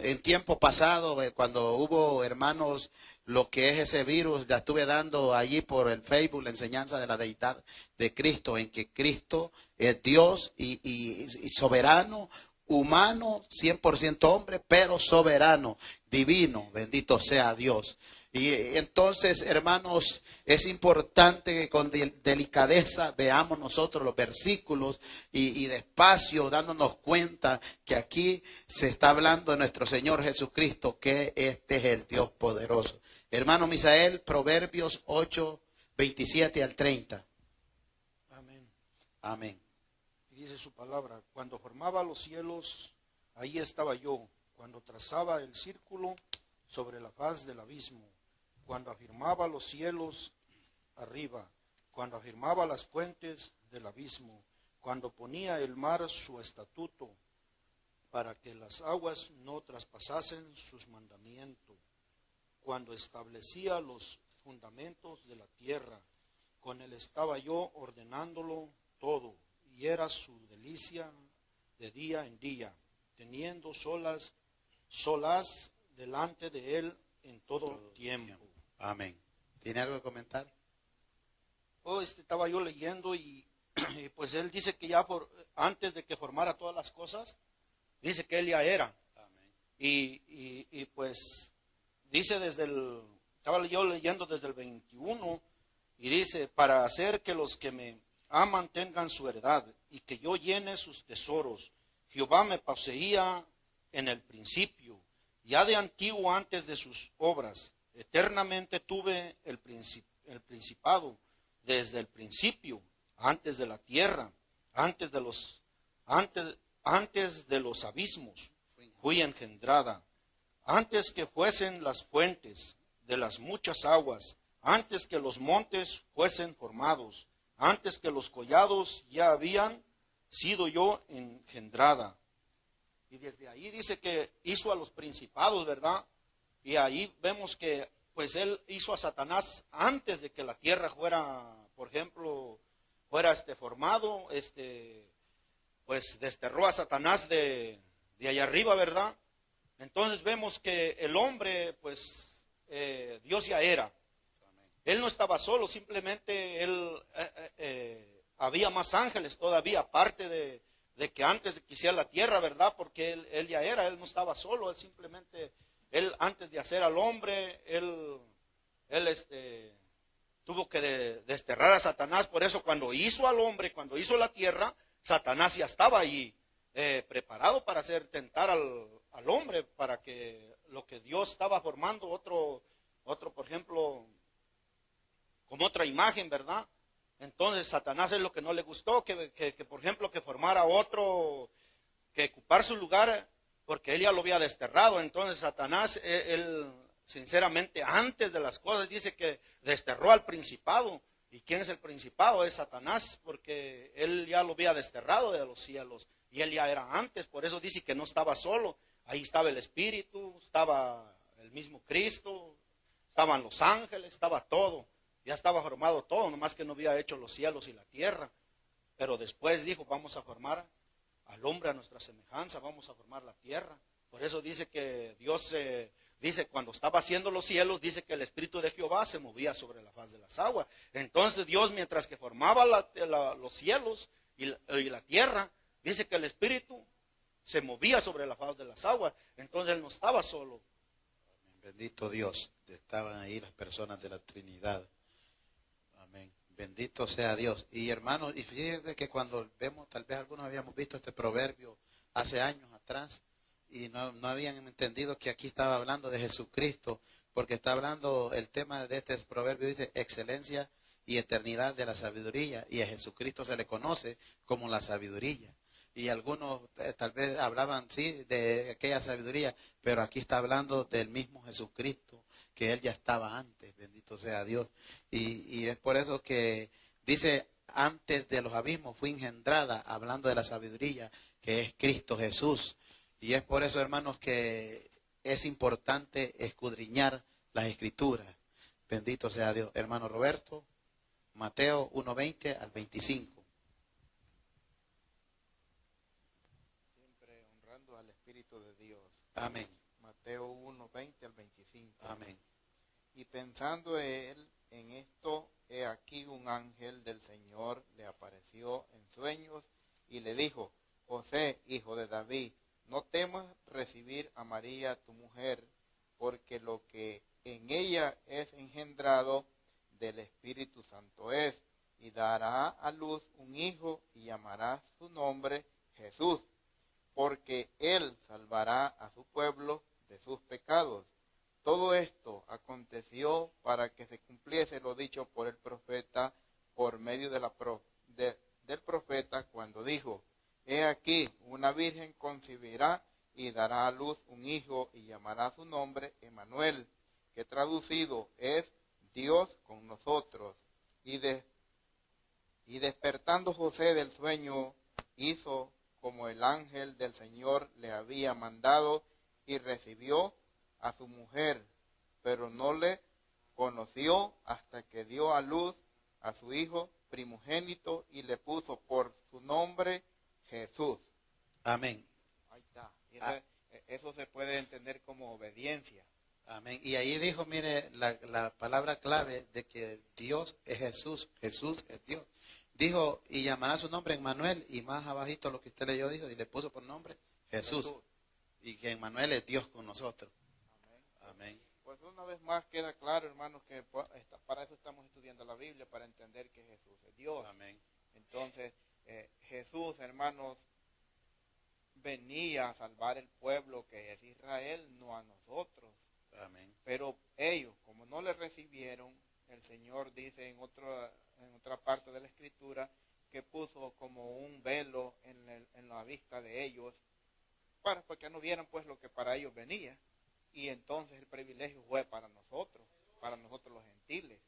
Speaker 1: en tiempo pasado, cuando hubo, hermanos, lo que es ese virus, la estuve dando allí por el Facebook, la enseñanza de la deidad de Cristo, en que Cristo es Dios y soberano, humano, 100% hombre, pero soberano, divino, bendito sea Dios. Y entonces, hermanos, es importante que con delicadeza veamos nosotros los versículos y despacio, dándonos cuenta que aquí se está hablando de nuestro Señor Jesucristo, que este es el Dios poderoso. Hermano Misael, Proverbios 8, 27 al 30.
Speaker 8: Amén.
Speaker 1: Amén.
Speaker 8: Y dice su palabra, cuando formaba los cielos, ahí estaba yo, cuando trazaba el círculo sobre la faz del abismo, cuando afirmaba los cielos arriba, cuando afirmaba las fuentes del abismo, cuando ponía el mar su estatuto, para que las aguas no traspasasen sus mandamientos, cuando establecía los fundamentos de la tierra, con él estaba yo ordenándolo todo, y era su delicia de día en día, teniendo solas delante de él en todo tiempo.
Speaker 1: Amén. ¿Tiene algo que comentar?
Speaker 8: Estaba yo leyendo y pues él dice que ya antes de que formara todas las cosas, dice que él ya era.
Speaker 1: Amén.
Speaker 8: Y pues dice estaba yo leyendo desde el 21 y dice, para hacer que los que me aman tengan su heredad, y que yo llene sus tesoros. Jehová me poseía en el principio, ya de antiguo antes de sus obras. Eternamente tuve el principado, desde el principio, antes de la tierra, antes de los abismos, fui engendrada, antes que fuesen las fuentes de las muchas aguas, antes que los montes fuesen formados, antes que los collados ya habían sido yo engendrada. Y desde ahí dice que hizo a los principados, ¿verdad? Y ahí vemos que pues él hizo a Satanás antes de que la tierra fuera, por ejemplo, fuera formado, pues desterró a Satanás de allá arriba, ¿verdad? Entonces vemos que el hombre, pues Dios ya era. Él no estaba solo, simplemente había más ángeles todavía, aparte de que antes de que hiciera la tierra, ¿verdad? Porque él ya era, él no estaba solo, él antes de hacer al hombre, él tuvo que desterrar a Satanás. Por eso cuando hizo al hombre, cuando hizo la tierra, Satanás ya estaba ahí preparado para hacer tentar al hombre, para que lo que Dios estaba formando, otro por ejemplo, como otra imagen, ¿verdad? Entonces Satanás es lo que no le gustó, que por ejemplo, que formara otro, que ocupar su lugar, porque él ya lo había desterrado. Entonces Satanás, él sinceramente, antes de las cosas, dice que desterró al principado. ¿Y quién es el principado? Es Satanás, porque él ya lo había desterrado de los cielos, y él ya era antes. Por eso dice que no estaba solo, ahí estaba el Espíritu, estaba el mismo Cristo, estaban los ángeles, estaba todo. Ya estaba formado todo, nomás que no había hecho los cielos y la tierra. Pero después dijo, vamos a formar al hombre a nuestra semejanza, vamos a formar la tierra. Por eso dice que Dios, dice, cuando estaba haciendo los cielos, dice que el Espíritu de Jehová se movía sobre la faz de las aguas. Entonces Dios, mientras que formaba los cielos y la tierra, dice que el Espíritu se movía sobre la faz de las aguas. Entonces Él no estaba solo.
Speaker 1: Bendito Dios, estaban ahí las personas de la Trinidad. Amén. Bendito sea Dios. Y hermanos, y fíjense que cuando vemos, tal vez algunos habíamos visto este proverbio hace años atrás y no habían entendido que aquí estaba hablando de Jesucristo, porque está hablando, el tema de este proverbio dice excelencia y eternidad de la sabiduría, y a Jesucristo se le conoce como la sabiduría. Y algunos tal vez hablaban, sí, de aquella sabiduría, pero aquí está hablando del mismo Jesucristo, que Él ya estaba antes, bendito sea Dios. Y es por eso que dice, antes de los abismos fue engendrada, hablando de la sabiduría, que es Cristo Jesús. Y es por eso, hermanos, que es importante escudriñar las Escrituras. Bendito sea Dios. Hermano Roberto, Mateo 1:20 al 25.
Speaker 2: Siempre honrando al Espíritu de Dios.
Speaker 1: Amén.
Speaker 2: Mateo 1:20 al 25.
Speaker 1: Amén.
Speaker 2: Y pensando él en esto, he aquí un ángel del Señor le apareció en sueños y le dijo, José, hijo de David, no temas recibir a María tu mujer, porque lo que en ella es engendrado del Espíritu Santo es, y dará a luz un hijo y llamará su nombre Jesús, porque él salvará a su pueblo de sus pecados. Todo esto aconteció para que se cumpliese lo dicho por el profeta por medio del profeta cuando dijo, he aquí, una virgen concebirá y dará a luz un hijo y llamará su nombre Emmanuel, que traducido es Dios con nosotros. Y despertando José del sueño, hizo como el ángel del Señor le había mandado y recibió a su mujer, pero no le conoció hasta que dio a luz a su hijo primogénito y le puso por su nombre Jesús.
Speaker 1: Amén.
Speaker 2: Ahí está. Eso se puede entender como obediencia.
Speaker 1: Amén. Y ahí dijo, mire, la palabra clave de que Dios es Jesús, Jesús es Dios. Dijo, y llamará su nombre Emmanuel, y más abajito lo que usted leyó dijo, y le puso por nombre Jesús. Y que Emmanuel es Dios con nosotros.
Speaker 2: Amén.
Speaker 1: Amén.
Speaker 2: Pues una vez más queda claro, hermanos, que para eso estamos estudiando la Biblia, para entender que Jesús es Dios.
Speaker 1: Amén.
Speaker 2: Entonces, Jesús, hermanos, venía a salvar el pueblo que es Israel, no a nosotros.
Speaker 1: Amén.
Speaker 2: Pero ellos, como no le recibieron, el Señor dice en otra parte de la Escritura que puso como un velo en la vista de ellos para que no vieran pues lo que para ellos venía. Y entonces el privilegio fue para nosotros los gentiles.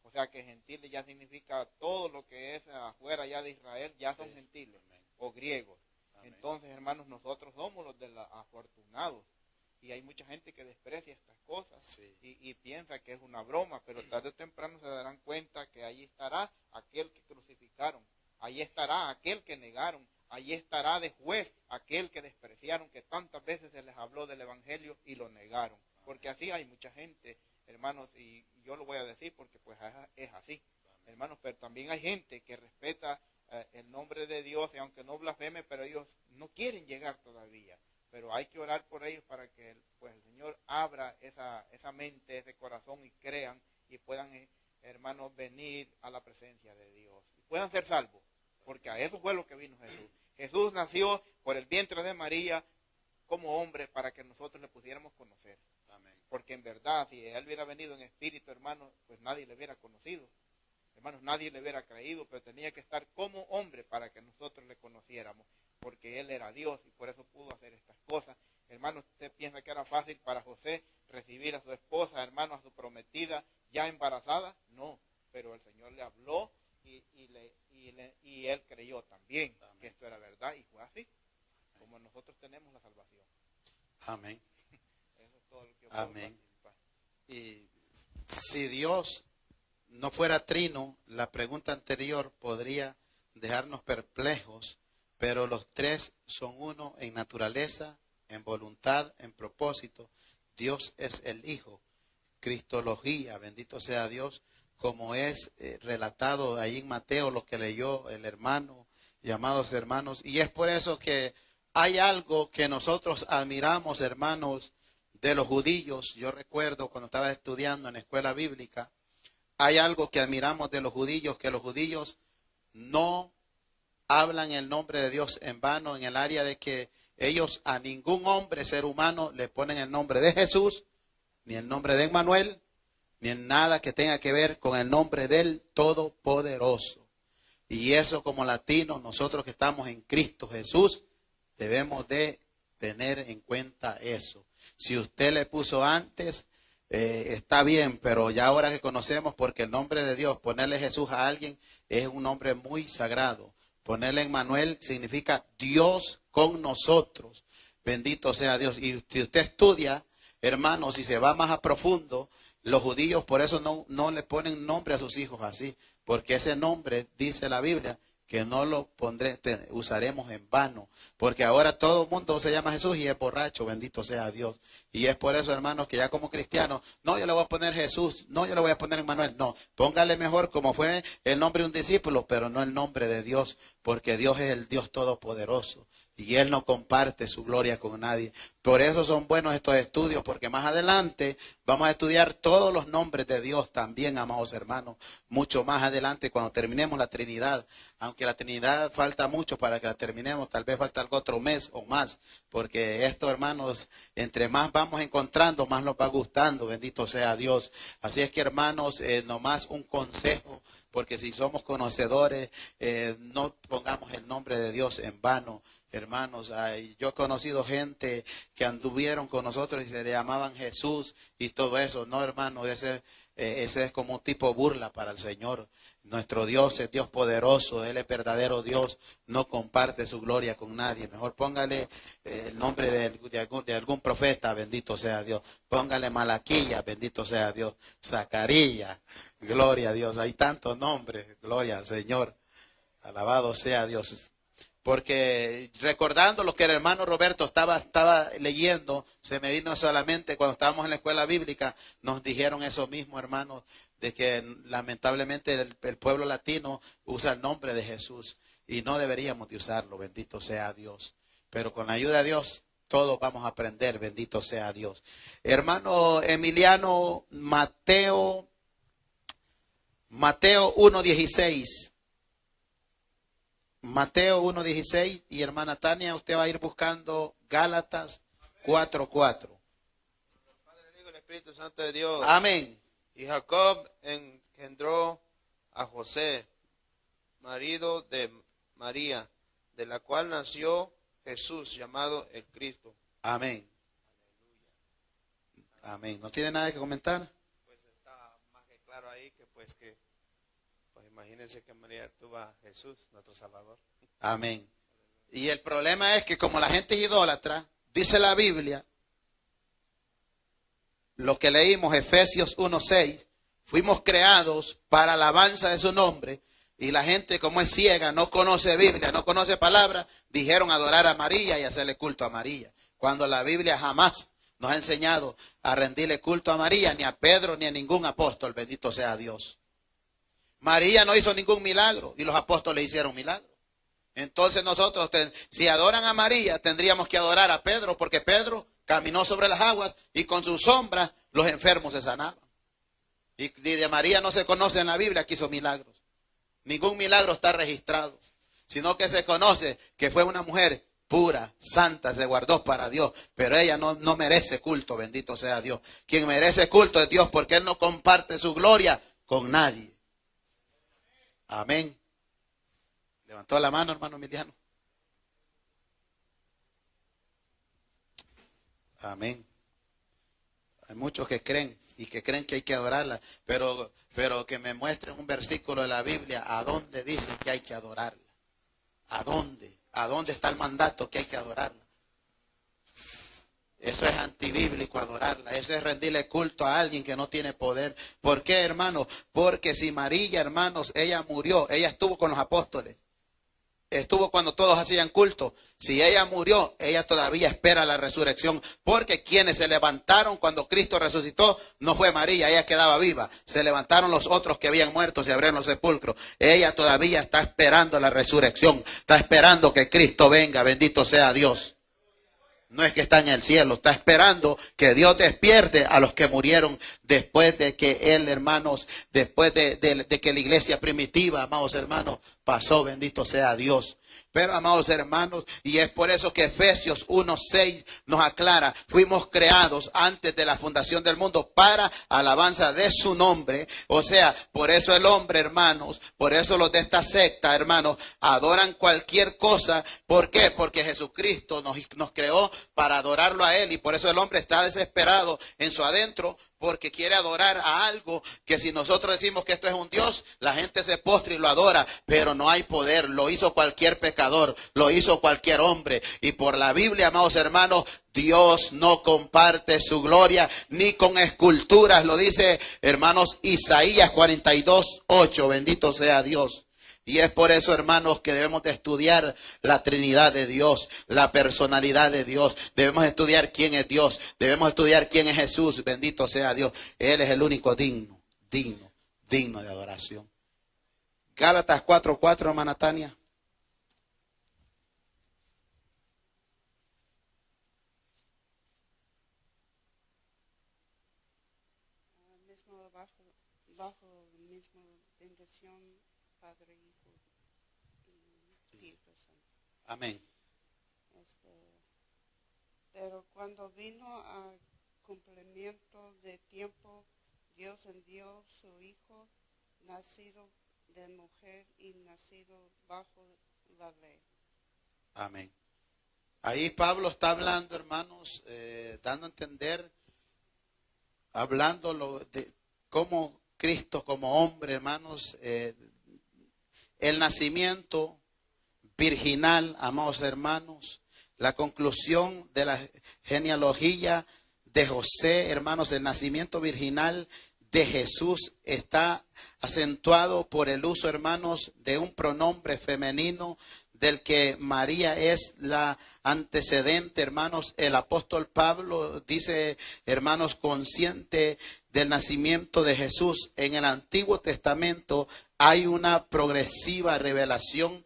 Speaker 2: O sea que gentiles ya significa todo lo que es afuera ya de Israel, ya son gentiles. Amén. O griegos. Amén. Entonces, hermanos, nosotros somos los de los afortunados. Y hay mucha gente que desprecia estas cosas y piensa que es una broma, pero tarde o temprano se darán cuenta que ahí estará aquel que crucificaron, ahí estará aquel que negaron, ahí estará de juez aquel que despreciaron, que tantas veces se les habló del Evangelio y lo negaron. Porque así hay mucha gente, hermanos, y yo lo voy a decir porque pues es así, hermanos, pero también hay gente que respeta el nombre de Dios, y aunque no blasfeme, pero ellos no quieren llegar todavía. Pero hay que orar por ellos para que pues, el Señor abra esa mente, ese corazón y crean y puedan, hermanos, venir a la presencia de Dios. Y puedan ser salvos, porque a eso fue lo que vino Jesús. Jesús nació por el vientre de María como hombre para que nosotros le pudiéramos conocer. Amén. Porque en verdad, si Él hubiera venido en espíritu, hermanos, pues nadie le hubiera conocido. Hermanos, nadie le hubiera creído, pero tenía que estar como hombre para que nosotros le conociéramos. Porque Él era Dios y por eso pudo hacer estas cosas. Hermano, ¿usted piensa que era fácil para José recibir a su esposa, hermano, a su prometida, ya embarazada? No, pero el Señor le habló y Él creyó también. Amén. Que esto era verdad y fue así, como nosotros tenemos la salvación.
Speaker 1: Amén.
Speaker 2: Eso es todo lo que puedo
Speaker 1: Amén. Y si Dios no fuera trino, la pregunta anterior podría dejarnos perplejos. Pero los tres son uno en naturaleza, en voluntad, en propósito. Dios es el Hijo. Cristología, bendito sea Dios, como es relatado ahí en Mateo, lo que leyó el hermano, llamados hermanos. Y es por eso que hay algo que nosotros admiramos, hermanos, de los judíos. Yo recuerdo cuando estaba estudiando en la escuela bíblica, hay algo que admiramos de los judíos, que los judíos no hablan el nombre de Dios en vano, en el área de que ellos a ningún hombre, ser humano, le ponen el nombre de Jesús, ni el nombre de Emmanuel, ni en nada que tenga que ver con el nombre del Todopoderoso. Y eso como latinos, nosotros que estamos en Cristo Jesús, debemos de tener en cuenta eso. Si usted le puso antes, está bien, pero ya ahora que conocemos, porque el nombre de Dios, ponerle Jesús a alguien es un nombre muy sagrado. Ponerle Emmanuel significa Dios con nosotros. Bendito sea Dios. Y si usted estudia, hermanos, si se va más a profundo, los judíos por eso no le ponen nombre a sus hijos así. Porque ese nombre, dice la Biblia, que no lo usaremos en vano. Porque ahora todo el mundo se llama Jesús y es borracho, bendito sea Dios. Y es por eso, hermanos, que ya como cristianos, no, yo le voy a poner Jesús, no, yo le voy a poner Emmanuel, no. Póngale mejor como fue el nombre de un discípulo, pero no el nombre de Dios, porque Dios es el Dios todopoderoso. Y Él no comparte su gloria con nadie. Por eso son buenos estos estudios, porque más adelante vamos a estudiar todos los nombres de Dios también, amados hermanos. Mucho más adelante cuando terminemos la Trinidad. Aunque la Trinidad falta mucho para que la terminemos, tal vez falta algo otro mes o más. Porque esto, hermanos, entre más vamos encontrando, más nos va gustando. Bendito sea Dios. Así es que, hermanos, nomás un consejo. Porque si somos conocedores, no pongamos el nombre de Dios en vano. Hermanos, yo he conocido gente que anduvieron con nosotros y se le llamaban Jesús y todo eso. No, hermano, ese es como un tipo burla para el Señor. Nuestro Dios es Dios poderoso, Él es verdadero Dios, no comparte su gloria con nadie. Mejor póngale el nombre de algún profeta, bendito sea Dios. Póngale Malaquía, bendito sea Dios. Zacarías, gloria a Dios. Hay tantos nombres, gloria al Señor. Alabado sea Dios. Porque recordando lo que el hermano Roberto estaba leyendo, se me vino solamente cuando estábamos en la escuela bíblica, nos dijeron eso mismo, hermanos, de que lamentablemente el pueblo latino usa el nombre de Jesús y no deberíamos de usarlo, bendito sea Dios. Pero con la ayuda de Dios, todos vamos a aprender, bendito sea Dios. Hermano Emiliano, Mateo 1:16. Mateo 1:16 y hermana Tania, usted va a ir buscando Gálatas 4:4.
Speaker 7: Padre, el Hijo y el Espíritu Santo de Dios.
Speaker 1: Amén.
Speaker 7: Y Jacob engendró a José, marido de María, de la cual nació Jesús, llamado el Cristo.
Speaker 1: Amén. Amén. ¿No tiene nada que comentar?
Speaker 7: Pues está más que claro ahí que pues imagínense que María tuvo a Jesús, nuestro Salvador.
Speaker 1: Amén. Y el problema es que como la gente es idólatra, dice la Biblia, lo que leímos, Efesios 1:6, fuimos creados para alabanza de su nombre, y la gente como es ciega, no conoce Biblia, no conoce palabra, dijeron adorar a María y hacerle culto a María, cuando la Biblia jamás nos ha enseñado a rendirle culto a María, ni a Pedro, ni a ningún apóstol, bendito sea Dios. María no hizo ningún milagro y los apóstoles hicieron milagros. Entonces nosotros, si adoran a María, tendríamos que adorar a Pedro, porque Pedro caminó sobre las aguas y con su sombra los enfermos se sanaban. Y de María no se conoce en la Biblia que hizo milagros. Ningún milagro está registrado, sino que se conoce que fue una mujer pura, santa, se guardó para Dios, pero ella no merece culto, bendito sea Dios. Quien merece culto es Dios, porque Él no comparte su gloria con nadie. Amén. Levantó la mano, hermano Emiliano. Amén. Hay muchos que creen y que creen que hay que adorarla, pero que me muestren un versículo de la Biblia a dónde dicen que hay que adorarla. ¿A dónde? ¿A dónde está el mandato que hay que adorarla? Eso es antibíblico, adorarla. Eso es rendirle culto a alguien que no tiene poder. ¿Por qué, hermanos? Porque si María, hermanos, ella murió, ella estuvo con los apóstoles. Estuvo cuando todos hacían culto. Si ella murió, ella todavía espera la resurrección. Porque quienes se levantaron cuando Cristo resucitó, no fue María, ella quedaba viva. Se levantaron los otros que habían muerto, se abrieron los sepulcros. Ella todavía está esperando la resurrección. Está esperando que Cristo venga, bendito sea Dios. No es que está en el cielo, está esperando que Dios despierte a los que murieron después de que Él, hermanos, después de que la iglesia primitiva, amados hermanos, pasó, bendito sea Dios. Pero, amados hermanos, y es por eso que Efesios 1:6 nos aclara, fuimos creados antes de la fundación del mundo para alabanza de su nombre. O sea, por eso el hombre, hermanos, por eso los de esta secta, hermanos, adoran cualquier cosa. ¿Por qué? Porque Jesucristo nos creó para adorarlo a Él, y por eso el hombre está desesperado en su adentro, porque quiere adorar a algo que si nosotros decimos que esto es un Dios, la gente se postra y lo adora, pero no hay poder. Lo hizo cualquier pecador, lo hizo cualquier hombre, y por la Biblia, amados hermanos, Dios no comparte su gloria ni con esculturas. Lo dice, hermanos, Isaías 42:8, bendito sea Dios. Y es por eso, hermanos, que debemos de estudiar la Trinidad de Dios, la personalidad de Dios. Debemos estudiar quién es Dios. Debemos estudiar quién es Jesús. Bendito sea Dios. Él es el único digno de adoración. Gálatas 4:4, hermana Tania.
Speaker 5: Bajo la misma bendición, Padre, Hijo y Espíritu Santo.
Speaker 1: Amén.
Speaker 5: Pero cuando vino al cumplimiento de tiempo, Dios envió su Hijo, nacido de mujer y nacido bajo la ley.
Speaker 1: Amén. Ahí Pablo está hablando, hermanos, dando a entender, hablando de cómo Cristo como hombre, hermanos, el nacimiento virginal, amados hermanos, la conclusión de la genealogía de José, hermanos, el nacimiento virginal de Jesús está acentuado por el uso, hermanos, de un pronombre femenino del que María es la antecedente, hermanos. El apóstol Pablo dice, hermanos, consciente del nacimiento de Jesús. En el Antiguo Testamento hay una progresiva revelación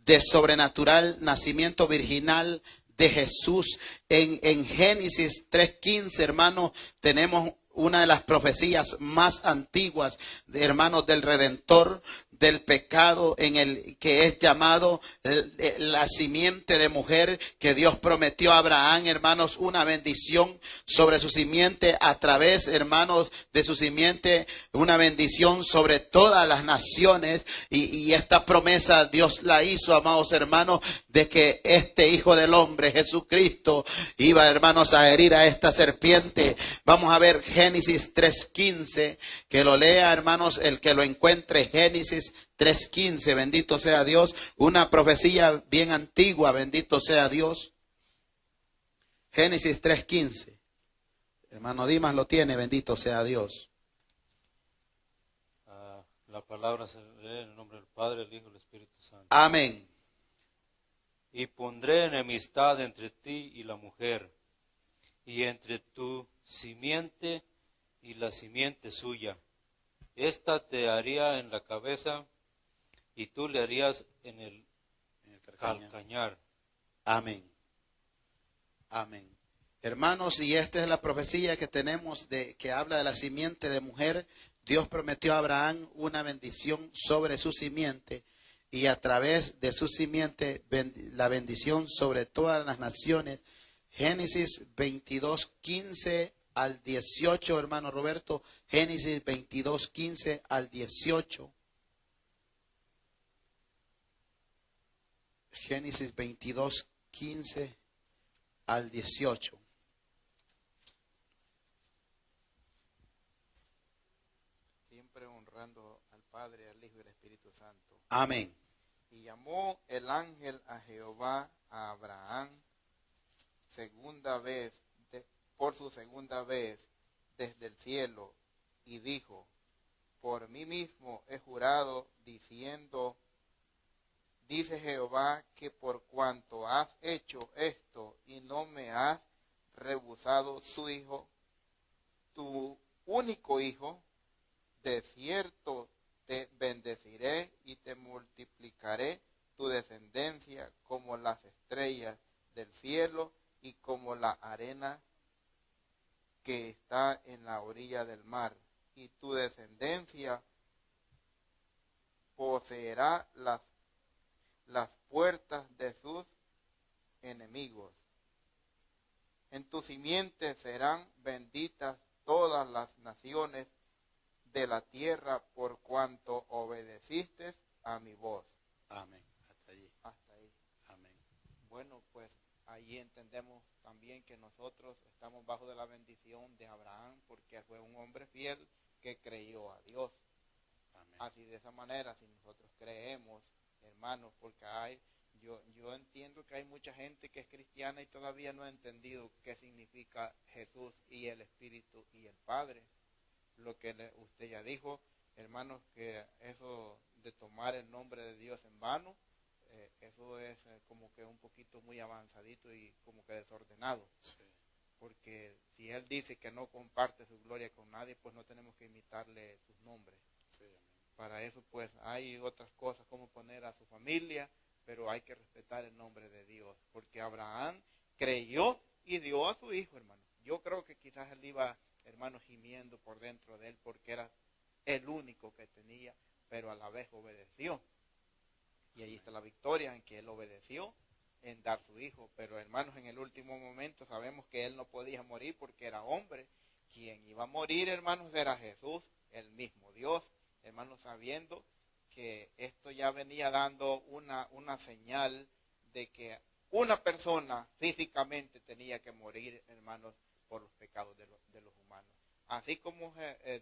Speaker 1: de sobrenatural nacimiento virginal de Jesús. En Génesis 3:15, hermanos, tenemos una de las profecías más antiguas, hermanos, del Redentor, del pecado en el que es llamado la simiente de mujer que Dios prometió a Abraham, hermanos, una bendición sobre su simiente a través, hermanos, de su simiente, una bendición sobre todas las naciones, y esta promesa Dios la hizo, amados hermanos, de que este Hijo del Hombre, Jesucristo, iba, hermanos, a herir a esta serpiente. Vamos a ver Génesis 3:15, que lo lea, hermanos, el que lo encuentre. Génesis 3:15, bendito sea Dios, una profecía bien antigua, bendito sea Dios. Génesis 3:15. Hermano Dimas lo tiene, bendito sea Dios.
Speaker 11: La palabra se lee en el nombre del Padre, el Hijo y el Espíritu Santo.
Speaker 1: Amén.
Speaker 11: Y pondré enemistad entre ti y la mujer, y entre tu simiente y la simiente suya. Esta te haría en la cabeza, y tú le harías en el calcañar.
Speaker 1: Amén. Amén. Hermanos, y esta es la profecía que tenemos que habla de la simiente de mujer. Dios prometió a Abraham una bendición sobre su simiente, y a través de su simiente la bendición sobre todas las naciones. Génesis 22:15 al 18, hermano Roberto. Génesis 22:15 al 18. Génesis 22:15 al 18.
Speaker 2: Siempre honrando al Padre, al Hijo y al Espíritu Santo.
Speaker 1: Amén.
Speaker 2: Y llamó el ángel a Jehová a Abraham por su segunda vez desde el cielo, y dijo: por mí mismo he jurado, diciendo, dice Jehová, que por cuanto has hecho esto y no me has rehusado tu hijo, tu único hijo, de cierto te bendeciré y te multiplicaré tu descendencia como las estrellas del cielo y como la arena que está en la orilla del mar. Y tu descendencia poseerá las puertas de sus enemigos. En tu simiente serán benditas todas las naciones de la tierra, por cuanto obedeciste a mi voz.
Speaker 1: Amén. Hasta allí.
Speaker 2: Hasta ahí.
Speaker 1: Amén.
Speaker 2: Bueno, pues ahí entendemos también que nosotros estamos bajo de la bendición de Abraham, porque fue un hombre fiel que creyó a Dios.
Speaker 1: Amén.
Speaker 2: Así, de esa manera, si nosotros creemos, hermanos, porque yo entiendo que hay mucha gente que es cristiana y todavía no ha entendido qué significa Jesús y el Espíritu y el Padre. Lo que usted ya dijo, hermanos, que eso de tomar el nombre de Dios en vano, eso es como que un poquito muy avanzadito y como que desordenado.
Speaker 1: Sí.
Speaker 2: Porque si Él dice que no comparte su gloria con nadie, pues no tenemos que imitarle sus nombres.
Speaker 1: Sí.
Speaker 2: Para eso pues hay otras cosas como poner a su familia, pero hay que respetar el nombre de Dios. Porque Abraham creyó y dio a su hijo, hermano. Yo creo que quizás él iba, hermano, gimiendo por dentro de él porque era el único que tenía, pero a la vez obedeció. Y ahí está la victoria, en que él obedeció en dar su hijo. Pero, hermanos, en el último momento sabemos que él no podía morir porque era hombre. Quien iba a morir, hermanos, era Jesús, el mismo Dios. Hermanos, sabiendo que esto ya venía dando una señal de que una persona físicamente tenía que morir, hermanos, por los pecados de los humanos. Así como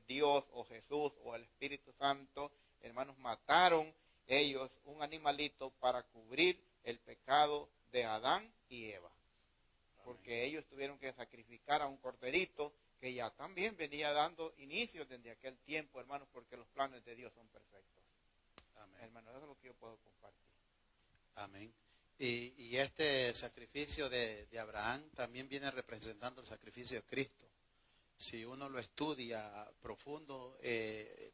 Speaker 2: Dios o Jesús o el Espíritu Santo, hermanos, mataron ellos un animalito para cubrir el pecado de Adán y Eva. Porque ellos tuvieron que sacrificar a un corderito que ya también venía dando inicio desde aquel tiempo, hermanos, porque los planes de Dios son perfectos.
Speaker 1: Amén.
Speaker 2: Hermanos, eso es lo que yo puedo compartir.
Speaker 1: Amén. Y este sacrificio de Abraham también viene representando el sacrificio de Cristo. Si uno lo estudia profundo,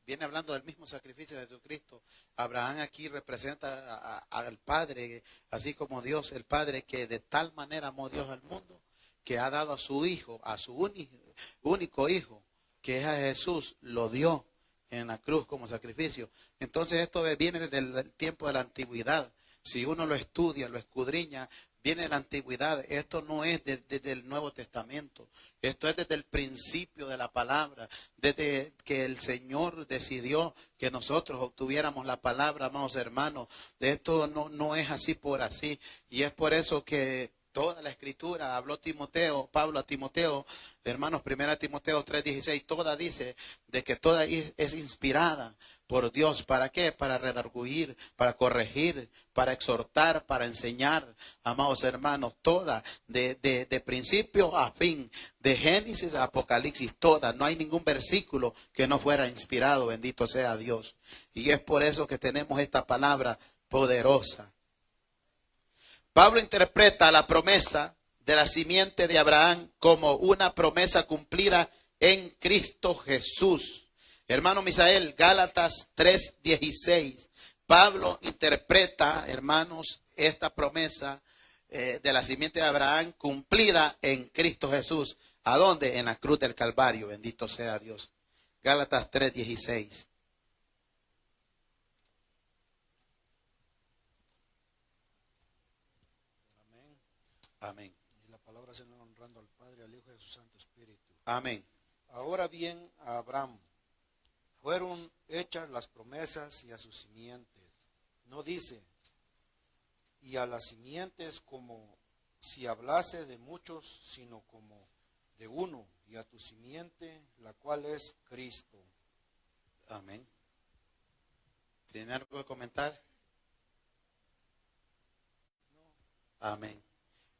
Speaker 1: viene hablando del mismo sacrificio de Jesucristo. Abraham aquí representa al Padre, así como Dios, el Padre, que de tal manera amó Dios al mundo, que ha dado a su Hijo, a su único Hijo, que es a Jesús, lo dio en la cruz como sacrificio. Entonces esto viene desde el tiempo de la antigüedad. Si uno lo estudia, lo escudriña, viene de la antigüedad. Esto no es desde el Nuevo Testamento. Esto es desde el principio de la palabra. Desde que el Señor decidió que nosotros obtuviéramos la palabra, amados hermanos. Esto no es así por así. Y es por eso que toda la escritura, habló Pablo a Timoteo, hermanos, 1 Timoteo 3:16, toda dice de que toda es inspirada por Dios. ¿Para qué? Para redarguir, para corregir, para exhortar, para enseñar, amados hermanos, toda, de principio a fin, de Génesis a Apocalipsis, toda. No hay ningún versículo que no fuera inspirado, bendito sea Dios. Y es por eso que tenemos esta palabra poderosa. Pablo interpreta la promesa de la simiente de Abraham como una promesa cumplida en Cristo Jesús. Hermano Misael, Gálatas 3:16. Pablo interpreta, hermanos, esta promesa de la simiente de Abraham cumplida en Cristo Jesús. ¿A dónde? En la cruz del Calvario, bendito sea Dios. Gálatas 3:16. Amén.
Speaker 8: Y la palabra se nos honrando al Padre, al Hijo y a su Santo Espíritu.
Speaker 1: Amén.
Speaker 8: Ahora bien, a Abraham fueron hechas las promesas y a sus simientes. No dice, y a las simientes como si hablase de muchos, sino como de uno, y a tu simiente, la cual es Cristo.
Speaker 1: Amén. ¿Tiene algo que comentar? Amén.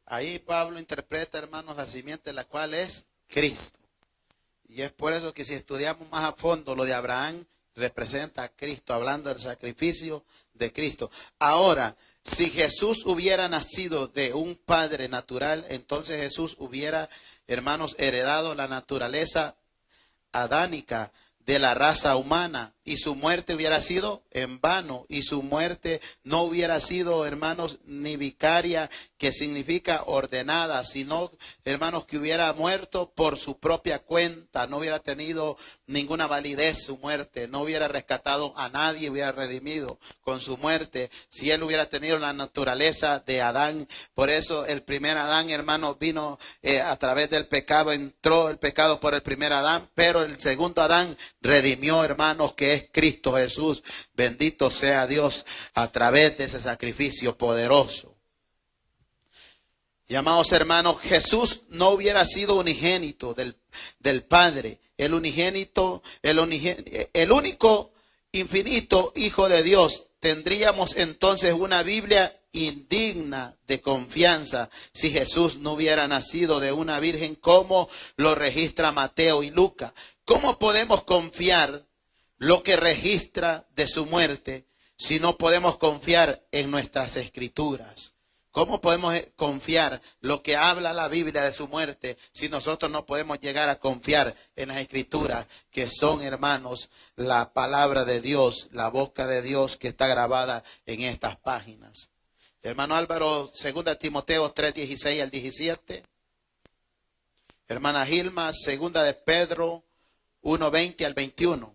Speaker 1: Ahí Pablo interpreta, hermanos, la simiente, la cual es Cristo. Y es por eso que si estudiamos más a fondo, lo de Abraham representa a Cristo, hablando del sacrificio de Cristo. Ahora, si Jesús hubiera nacido de un padre natural, entonces Jesús hubiera, hermanos, heredado la naturaleza adánica de la raza humana, y su muerte hubiera sido en vano, y su muerte no hubiera sido, hermanos, ni vicaria, que significa ordenada, sino, hermanos, que hubiera muerto por su propia cuenta, no hubiera tenido ninguna validez su muerte, no hubiera rescatado a nadie, hubiera redimido con su muerte, si él hubiera tenido la naturaleza de Adán. Por eso el primer Adán, hermanos, vino a través del pecado, entró el pecado por el primer Adán, pero el segundo Adán redimió, hermanos, que es Cristo Jesús. Bendito sea Dios a través de ese sacrificio poderoso. Y amados hermanos, Jesús no hubiera sido unigénito del Padre, el único infinito Hijo de Dios. Tendríamos entonces una Biblia indigna de confianza si Jesús no hubiera nacido de una virgen, como lo registra Mateo y Lucas. ¿Cómo podemos confiar lo que registra de su muerte si no podemos confiar en nuestras escrituras? ¿Cómo podemos confiar lo que habla la Biblia de su muerte si nosotros no podemos llegar a confiar en las escrituras, que son, hermanos, la palabra de Dios, la boca de Dios que está grabada en estas páginas? Hermano Álvaro, 2 Timoteo 3:16 al 17. Hermana Gilma, 2 de Pedro 1:20 al 21.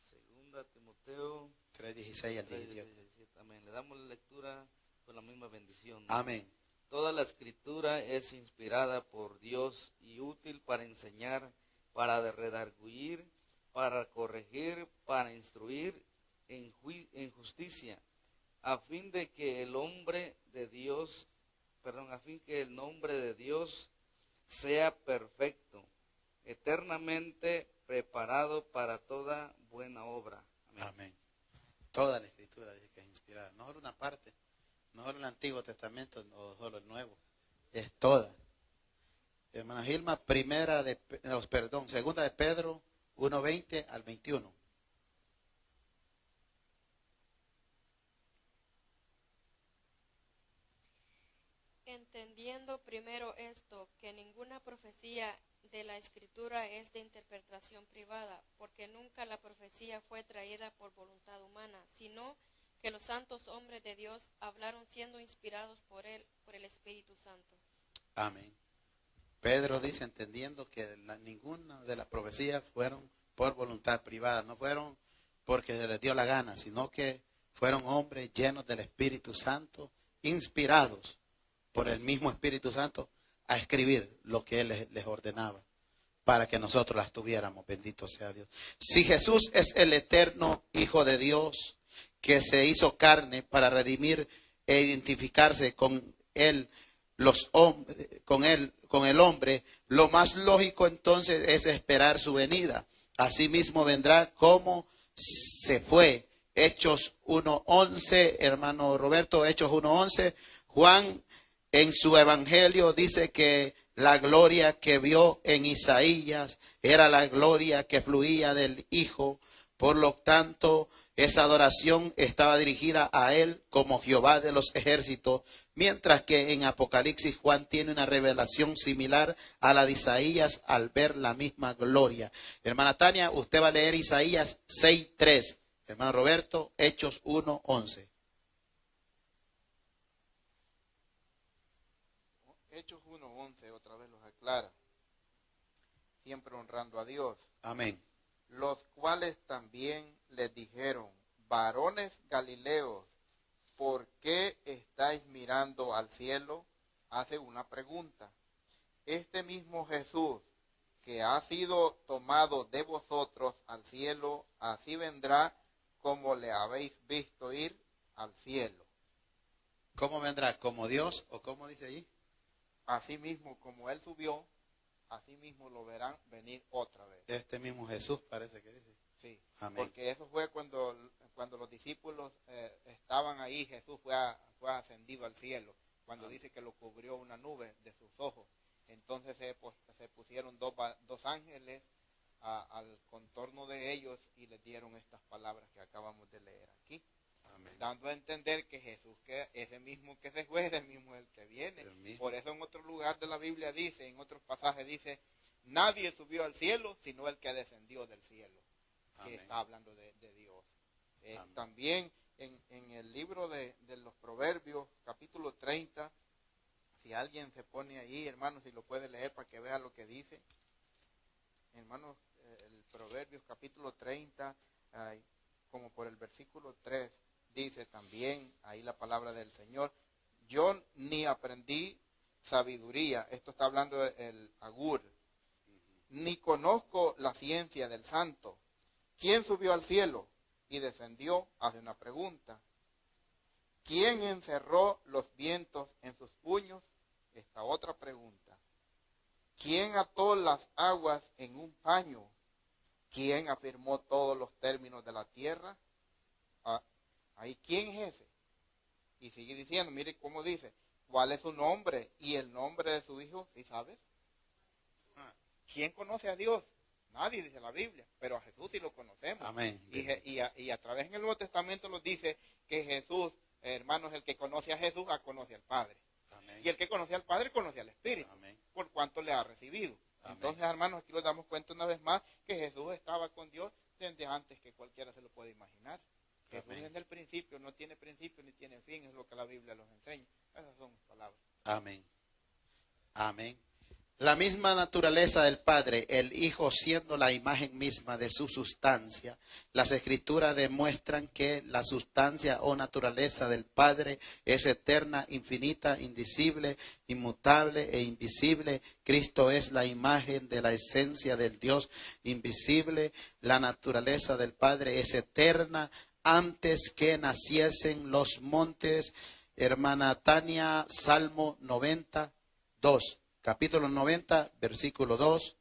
Speaker 4: Segunda Timoteo
Speaker 1: 3:16 al 17.
Speaker 4: Amén. Le damos la lectura con la misma bendición.
Speaker 1: Amén.
Speaker 4: Toda la escritura es inspirada por Dios y útil para enseñar, para redarguir, para corregir, para instruir en justicia, a fin que el nombre de Dios sea perfecto, eternamente preparado para toda buena obra. Amén.
Speaker 1: Amén. Toda la escritura dice que es inspirada, no solo una parte, no solo el Antiguo Testamento, no solo el Nuevo, es toda. Hermana Gilma, 2 de Pedro 1:20 al 21.
Speaker 3: Entendiendo primero esto, que ninguna profecía de la Escritura es de interpretación privada, porque nunca la profecía fue traída por voluntad humana, sino que los santos hombres de Dios hablaron siendo inspirados por él, por el Espíritu Santo.
Speaker 1: Amén. Pedro dice, entendiendo que ninguna de las profecías fueron por voluntad privada, no fueron porque se les dio la gana, sino que fueron hombres llenos del Espíritu Santo, inspirados por el mismo Espíritu Santo a escribir lo que Él les ordenaba, para que nosotros las tuviéramos. Bendito sea Dios. Si Jesús es el eterno Hijo de Dios, que se hizo carne para redimir e identificarse con Él, con el hombre, lo más lógico entonces es esperar su venida. Asimismo vendrá como se fue. Hechos 1:11, hermano Roberto, Hechos 1:11. Juan en su evangelio dice que la gloria que vio en Isaías era la gloria que fluía del Hijo. Por lo tanto, esa adoración estaba dirigida a Él como Jehová de los ejércitos, mientras que en Apocalipsis Juan tiene una revelación similar a la de Isaías al ver la misma gloria. Hermana Tania, usted va a leer Isaías 6:3. Hermano Roberto, Hechos 1:11.
Speaker 2: Hechos 1:11, otra vez los aclara. Siempre honrando a Dios.
Speaker 1: Amén.
Speaker 2: Los cuales también les dijeron, varones Galileos, ¿por qué estáis mirando al cielo? Hace una pregunta. Este mismo Jesús, que ha sido tomado de vosotros al cielo, así vendrá como le habéis visto ir al cielo.
Speaker 1: ¿Cómo vendrá? ¿Como Dios o cómo dice allí?
Speaker 2: Así mismo como Él subió, así mismo lo verán venir otra vez.
Speaker 1: Este mismo Jesús parece que dice.
Speaker 2: Sí,
Speaker 1: amén.
Speaker 2: Porque eso fue cuando los discípulos estaban ahí, Jesús fue ascendido al cielo, cuando dice que lo cubrió una nube de sus ojos. Entonces se pusieron dos ángeles al contorno de ellos y les dieron estas palabras que acabamos de leer aquí. Amén. Dando a entender que Jesús, que ese mismo que se fue, es el mismo el que viene. Por eso en otro lugar de la Biblia dice, en otros pasajes dice, nadie subió al cielo sino el que descendió del cielo. Amén. Que está hablando de Dios. También en el libro de los Proverbios, capítulo 30, si alguien se pone ahí, hermanos, si lo puede leer para que vea lo que dice. Hermanos, el Proverbios capítulo 30, como por el versículo 3, dice también ahí la palabra del Señor, yo ni aprendí sabiduría, esto está hablando el Agur, ni conozco la ciencia del santo. ¿Quién subió al cielo y descendió? Hace una pregunta. ¿Quién encerró los vientos en sus puños? Esta otra pregunta. ¿Quién ató las aguas en un paño? ¿Quién afirmó todos los términos de la tierra? Ahí, ¿quién es ese? Y sigue diciendo, mire cómo dice, ¿cuál es su nombre? Y el nombre de su hijo, ¿sí sabes? ¿Quién conoce a Dios? Nadie, dice la Biblia, pero a Jesús sí lo conocemos.
Speaker 1: Amén.
Speaker 2: Y a través en el Nuevo Testamento nos dice que Jesús, hermanos, el que conoce a Jesús, conoce al Padre. Amén. Y el que conoce al Padre, conoce al Espíritu. Amén. Por cuanto le ha recibido. Amén. Entonces, hermanos, aquí nos damos cuenta una vez más que Jesús estaba con Dios desde antes que cualquiera se lo puede imaginar. Jesús desde el principio no tiene principio ni tiene fin, es lo que la Biblia nos enseña. Esas son mis palabras.
Speaker 1: Amén. Amén. La misma naturaleza del Padre, el Hijo siendo la imagen misma de su sustancia. Las Escrituras demuestran que la sustancia o naturaleza del Padre es eterna, infinita, indicible, inmutable e invisible. Cristo es la imagen de la esencia del Dios invisible. La naturaleza del Padre es eterna antes que naciesen los montes. Hermana Tania, Salmo 92. Capítulo 90, versículo 2.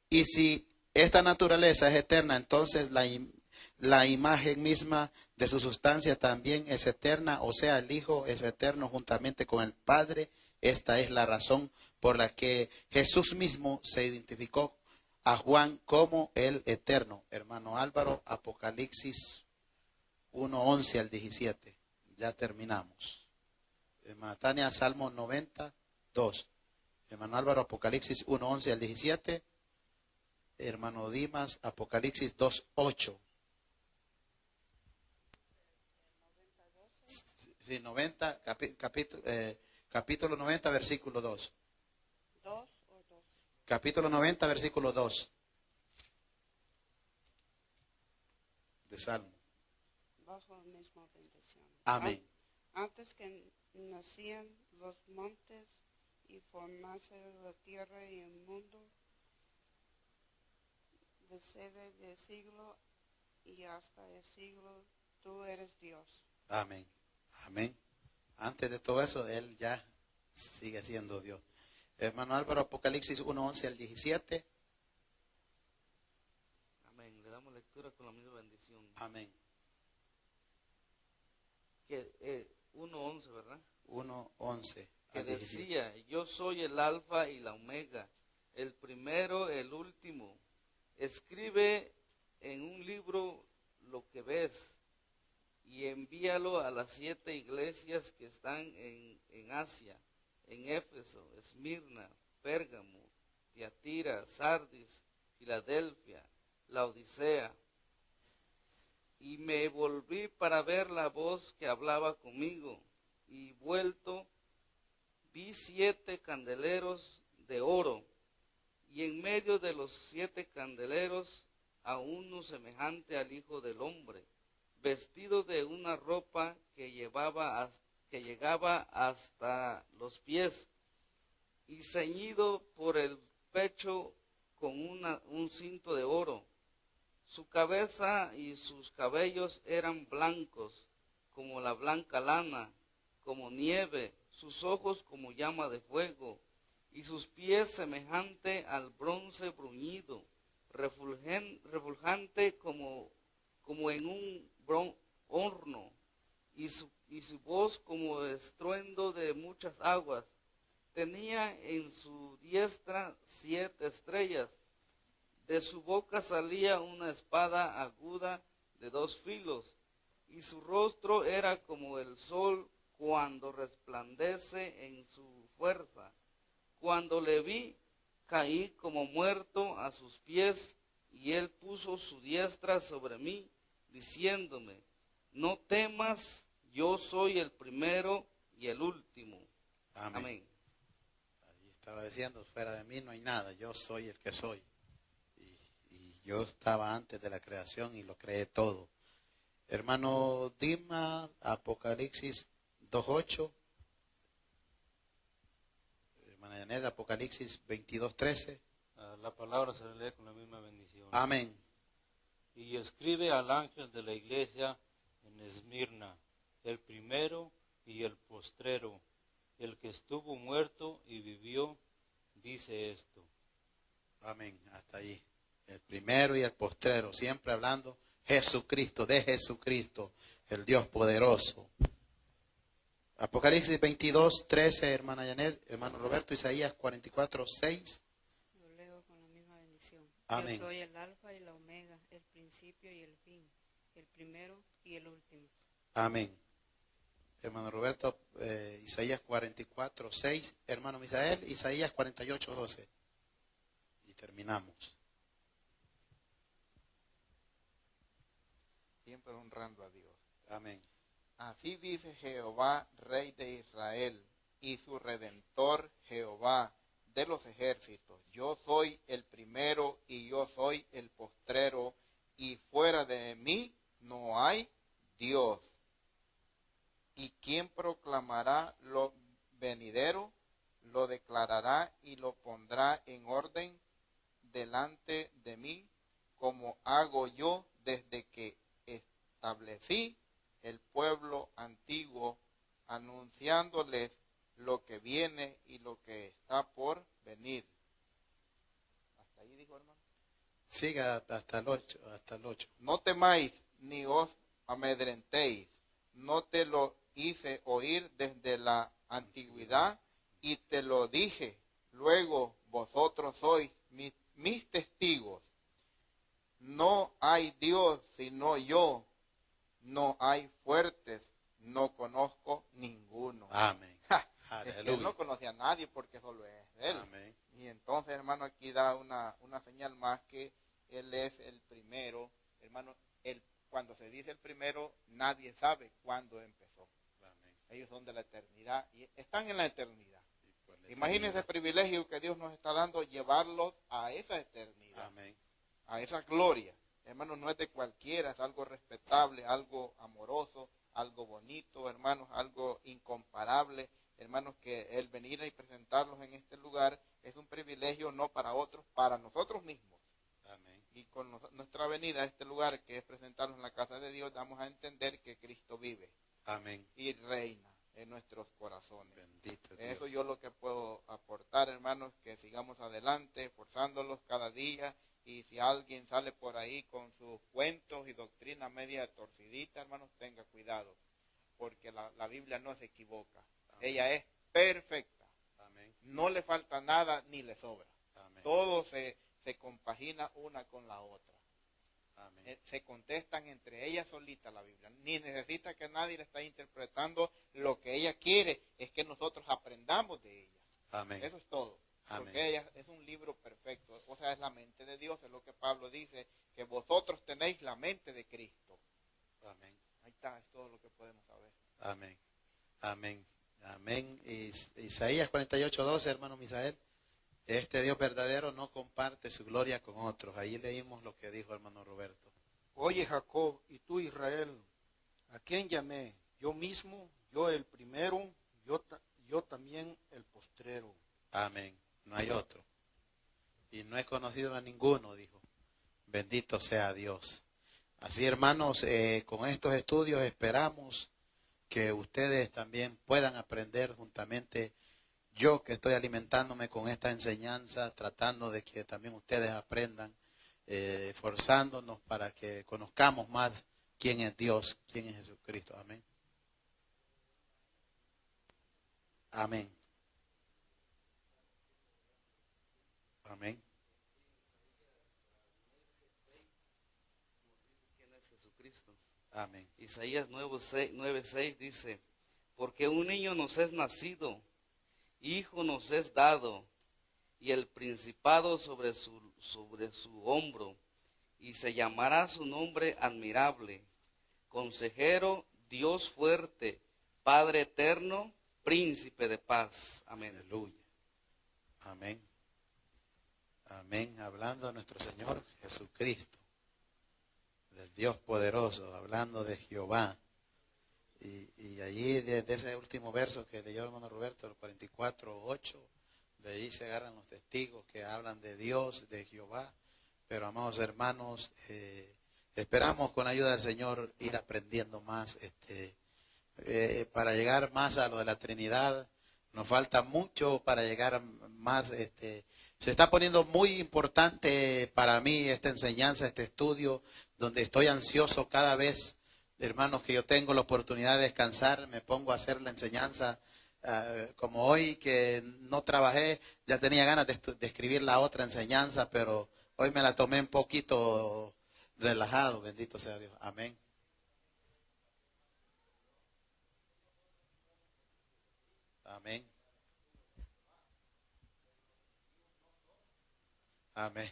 Speaker 1: Y si esta naturaleza es eterna, entonces la imagen misma de su sustancia también es eterna, o sea, el Hijo es eterno juntamente con el Padre. Esta es la razón por la que Jesús mismo se identificó a Juan como el eterno. Hermano Álvaro, Apocalipsis 1:11 al 17. Ya terminamos. Hermana Tania, Salmo 92. Hermano Álvaro, Apocalipsis 1:11 al 17. Hermano Dimas, Apocalipsis 2:8. Sí, 90, capítulo 90, versículo 2.
Speaker 10: 2 o 2.
Speaker 1: Capítulo 90, versículo 2. De Salmo.
Speaker 5: Bajo la misma bendición.
Speaker 1: Amén.
Speaker 5: Antes que nacían los montes y formase la tierra y el mundo, desde el siglo y hasta el siglo, tú eres Dios.
Speaker 1: Amén. Amén. Antes de todo eso, Él ya sigue siendo Dios. Hermano Álvaro, Apocalipsis 1:11 al 17.
Speaker 4: Amén. Le damos lectura con la misma bendición.
Speaker 1: Amén.
Speaker 4: Que 1:11, ¿verdad?
Speaker 1: 1:11
Speaker 4: Que
Speaker 1: al 17.
Speaker 4: decía, yo soy el alfa y la omega, el primero, el último. Escribe en un libro lo que ves y envíalo a las 7 iglesias que están en Asia, en Éfeso, Esmirna, Pérgamo, Tiatira, Sardis, Filadelfia, Laodicea. Y me volví para ver la voz que hablaba conmigo, y vuelto vi 7 candeleros de oro, y en medio de los 7 candeleros a uno semejante al Hijo del Hombre, vestido de una ropa que llegaba hasta los pies, y ceñido por el pecho con un cinto de oro. Su cabeza y sus cabellos eran blancos, como la blanca lana, como nieve, sus ojos como llama de fuego, y sus pies semejante al bronce bruñido, refulgente como en un horno, y su voz como estruendo de muchas aguas. Tenía en su diestra 7 estrellas. De su boca salía una espada aguda de 2 filos, y su rostro era como el sol cuando resplandece en su fuerza. Cuando le vi, caí como muerto a sus pies, y él puso su diestra sobre mí, diciéndome, no temas, yo soy el primero y el último.
Speaker 1: Amén.
Speaker 4: Amén.
Speaker 1: Ahí estaba diciendo, fuera de mí no hay nada, yo soy el que soy. Y yo estaba antes de la creación y lo creé todo. Hermano Dima, Apocalipsis 2:8. Hermana Janet, Apocalipsis 22:13.
Speaker 11: La palabra se le lee con la misma bendición.
Speaker 1: Amén.
Speaker 11: Y escribe al ángel de la iglesia en Esmirna, el primero y el postrero, el que estuvo muerto y vivió, dice esto.
Speaker 1: Amén. Hasta ahí. El primero y el postrero, siempre hablando Jesucristo, de Jesucristo, el Dios poderoso. Apocalipsis 22:13, hermana Janet, hermano Roberto, Isaías 44:6.
Speaker 5: Lo leo con la misma bendición.
Speaker 1: Amén.
Speaker 5: Yo soy el alfa y la omega, el principio y el fin, el primero y el último.
Speaker 1: Amén. Hermano Roberto, Isaías 44:6. Hermano Misael, Isaías 48:12. Y terminamos.
Speaker 2: Siempre honrando a Dios.
Speaker 1: Amén.
Speaker 2: Así dice Jehová, Rey de Israel, y su Redentor Jehová de los ejércitos. Yo soy el primero y yo soy el postrero, y fuera de mí no hay Dios. ¿Y quién proclamará lo venidero? Lo declarará y lo pondrá en orden delante de mí, como hago yo desde que establecí el pueblo antiguo, anunciándoles lo que viene y lo que está por venir. Hasta ahí dijo, hermano.
Speaker 1: Siga hasta el 8.
Speaker 2: No temáis ni os amedrentéis. No te lo hice oír desde la antigüedad y te lo dije. Luego vosotros sois mis testigos. No hay Dios sino yo. No hay fuertes, no conozco ninguno.
Speaker 1: Amén.
Speaker 2: Él no conocía a nadie porque solo es él.
Speaker 1: Amén.
Speaker 2: Y entonces, hermano, aquí da una señal más que él es el primero. Hermano, cuando se dice el primero, nadie sabe cuándo empezó.
Speaker 1: Amén.
Speaker 2: Ellos son de la eternidad y están en la eternidad. Imagínense el privilegio que Dios nos está dando, llevarlos a esa eternidad.
Speaker 1: Amén.
Speaker 2: A esa gloria. Hermanos, no es de cualquiera, es algo respetable, algo amoroso, algo bonito, hermanos, algo incomparable. Hermanos, que el venir y presentarlos en este lugar es un privilegio no para otros, para nosotros mismos.
Speaker 1: Amén.
Speaker 2: Y con nuestra venida a este lugar, que es presentarnos en la casa de Dios, damos a entender que Cristo vive.
Speaker 1: Amén.
Speaker 2: Y reina en nuestros corazones.
Speaker 1: Bendito Dios.
Speaker 2: Eso yo lo que puedo aportar, hermanos, que sigamos adelante, esforzándolos cada día. Y si alguien sale por ahí con sus cuentos y doctrina media torcidita, hermanos, tenga cuidado, porque la Biblia no se equivoca. Amén. Ella es perfecta.
Speaker 1: Amén.
Speaker 2: No le falta nada ni le sobra.
Speaker 1: Amén.
Speaker 2: Todo se compagina una con la otra.
Speaker 1: Amén.
Speaker 2: Se contestan entre ellas solita la Biblia. Ni necesita que nadie le esté interpretando lo que ella quiere. Es que nosotros aprendamos de ella.
Speaker 1: Amén.
Speaker 2: Eso es todo.
Speaker 1: Amén.
Speaker 2: Porque ella es un libro perfecto. O sea, es la mente de Dios. Es lo que Pablo dice, que vosotros tenéis la mente de Cristo.
Speaker 1: Amén.
Speaker 2: Ahí está, es todo lo que podemos saber.
Speaker 1: Amén. Amén. Amén. Isaías 48:12, hermano Misael. Este Dios verdadero no comparte su gloria con otros. Ahí leímos lo que dijo hermano Roberto.
Speaker 8: Oye Jacob, y tú Israel, ¿a quién llamé? Yo mismo, yo el primero, yo también el postrero.
Speaker 1: Amén. No hay otro. Y no he conocido a ninguno, dijo. Bendito sea Dios. Así, hermanos, con estos estudios esperamos que ustedes también puedan aprender juntamente. Yo que estoy alimentándome con esta enseñanza, tratando de que también ustedes aprendan, esforzándonos para que conozcamos más quién es Dios, quién es Jesucristo. Amén. Amén. Amén.
Speaker 4: ¿Quién es Jesucristo?
Speaker 1: Amén.
Speaker 4: Isaías 9:6 dice, porque un niño nos es nacido, hijo nos es dado, y el principado sobre su hombro, y se llamará su nombre admirable, consejero, Dios fuerte, Padre eterno, príncipe de paz. Amén.
Speaker 1: Aleluya. Amén. Amén. Hablando de nuestro Señor Jesucristo, del Dios poderoso, hablando de Jehová. Y allí, de ese último verso que leyó el hermano Roberto, el 44:8, de ahí se agarran los testigos que hablan de Dios, de Jehová. Pero, amados hermanos, esperamos con la ayuda del Señor ir aprendiendo más, para llegar más a lo de la Trinidad. Nos falta mucho para llegar más. Se está poniendo muy importante para mí esta enseñanza, este estudio, donde estoy ansioso cada vez. Hermanos, que yo tengo la oportunidad de descansar, me pongo a hacer la enseñanza, como hoy que no trabajé, ya tenía ganas de escribir la otra enseñanza, pero hoy me la tomé un poquito relajado, bendito sea Dios. Amén. Amén. Amén.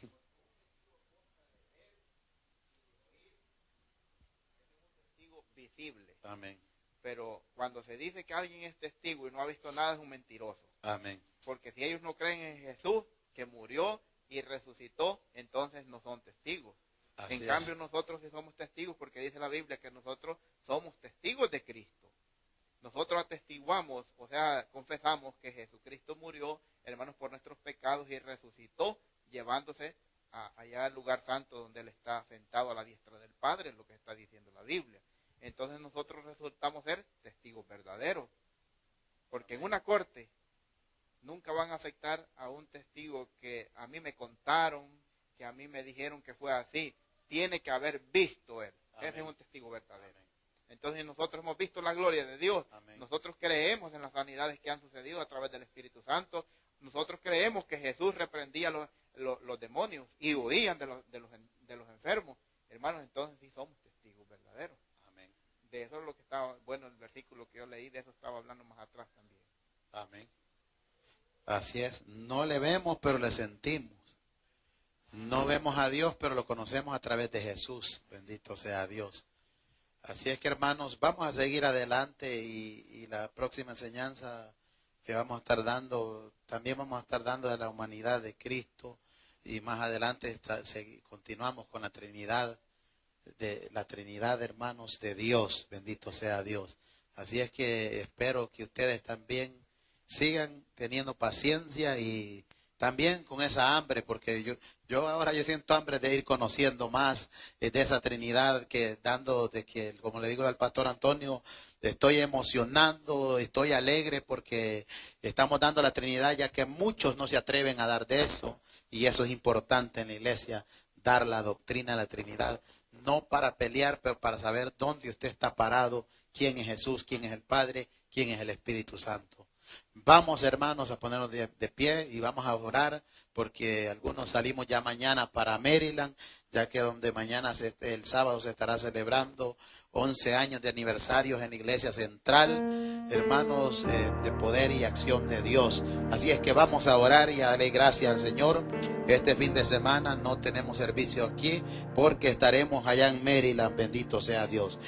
Speaker 2: Visible.
Speaker 1: Amén.
Speaker 2: Pero cuando se dice que alguien es testigo y no ha visto nada, es un mentiroso.
Speaker 1: Amén.
Speaker 2: Porque si ellos no creen en Jesús, que murió y resucitó, entonces no son testigos.
Speaker 1: Así
Speaker 2: en
Speaker 1: es.
Speaker 2: cambio, nosotros sí somos testigos, porque dice la Biblia que nosotros somos testigos de Cristo. Nosotros atestiguamos, o sea, confesamos que Jesucristo murió, hermanos, por nuestros pecados y resucitó, llevándose allá al lugar santo donde Él está sentado a la diestra del Padre, lo que está diciendo la Biblia. Entonces nosotros resultamos ser testigos verdaderos. Porque en una corte nunca van a afectar a un testigo que a mí me contaron, que a mí me dijeron que fue así. Tiene que haber visto él.
Speaker 1: Amén.
Speaker 2: Ese es un testigo verdadero.
Speaker 1: Amén.
Speaker 2: Entonces nosotros hemos visto la gloria de Dios.
Speaker 1: Amén.
Speaker 2: Nosotros creemos en las sanidades que han sucedido a través del Espíritu Santo. Nosotros creemos que Jesús reprendía los demonios y huían de los enfermos. Hermanos, entonces sí somos testigos verdaderos.
Speaker 1: Amén.
Speaker 2: De eso es lo que estaba, bueno, el versículo que yo leí, de eso estaba hablando más atrás también.
Speaker 1: Amén. Así es. No le vemos, pero le sentimos. No vemos a Dios, pero lo conocemos a través de Jesús. Bendito sea Dios. Así es que, hermanos, vamos a seguir adelante y la próxima enseñanza que vamos a estar dando, también vamos a estar dando de la humanidad de Cristo, y más adelante continuamos con la Trinidad, hermanos, de Dios. Bendito sea Dios. Así es que espero que ustedes también sigan teniendo paciencia y también con esa hambre, porque yo siento hambre de ir conociendo más de esa Trinidad, como le digo al pastor Antonio, estoy emocionando, estoy alegre porque estamos dando la Trinidad, ya que muchos no se atreven a dar de eso, y eso es importante en la iglesia, dar la doctrina de la Trinidad, no para pelear, pero para saber dónde usted está parado, quién es Jesús, quién es el Padre, quién es el Espíritu Santo. Vamos, hermanos, a ponernos de pie y vamos a orar, porque algunos salimos ya mañana para Maryland, ya que donde mañana el sábado se estará celebrando 11 años de aniversarios en la iglesia central, hermanos, de poder y acción de Dios. Así es que vamos a orar y a darle gracias al Señor. Este fin de semana no tenemos servicio aquí porque estaremos allá en Maryland, bendito sea Dios.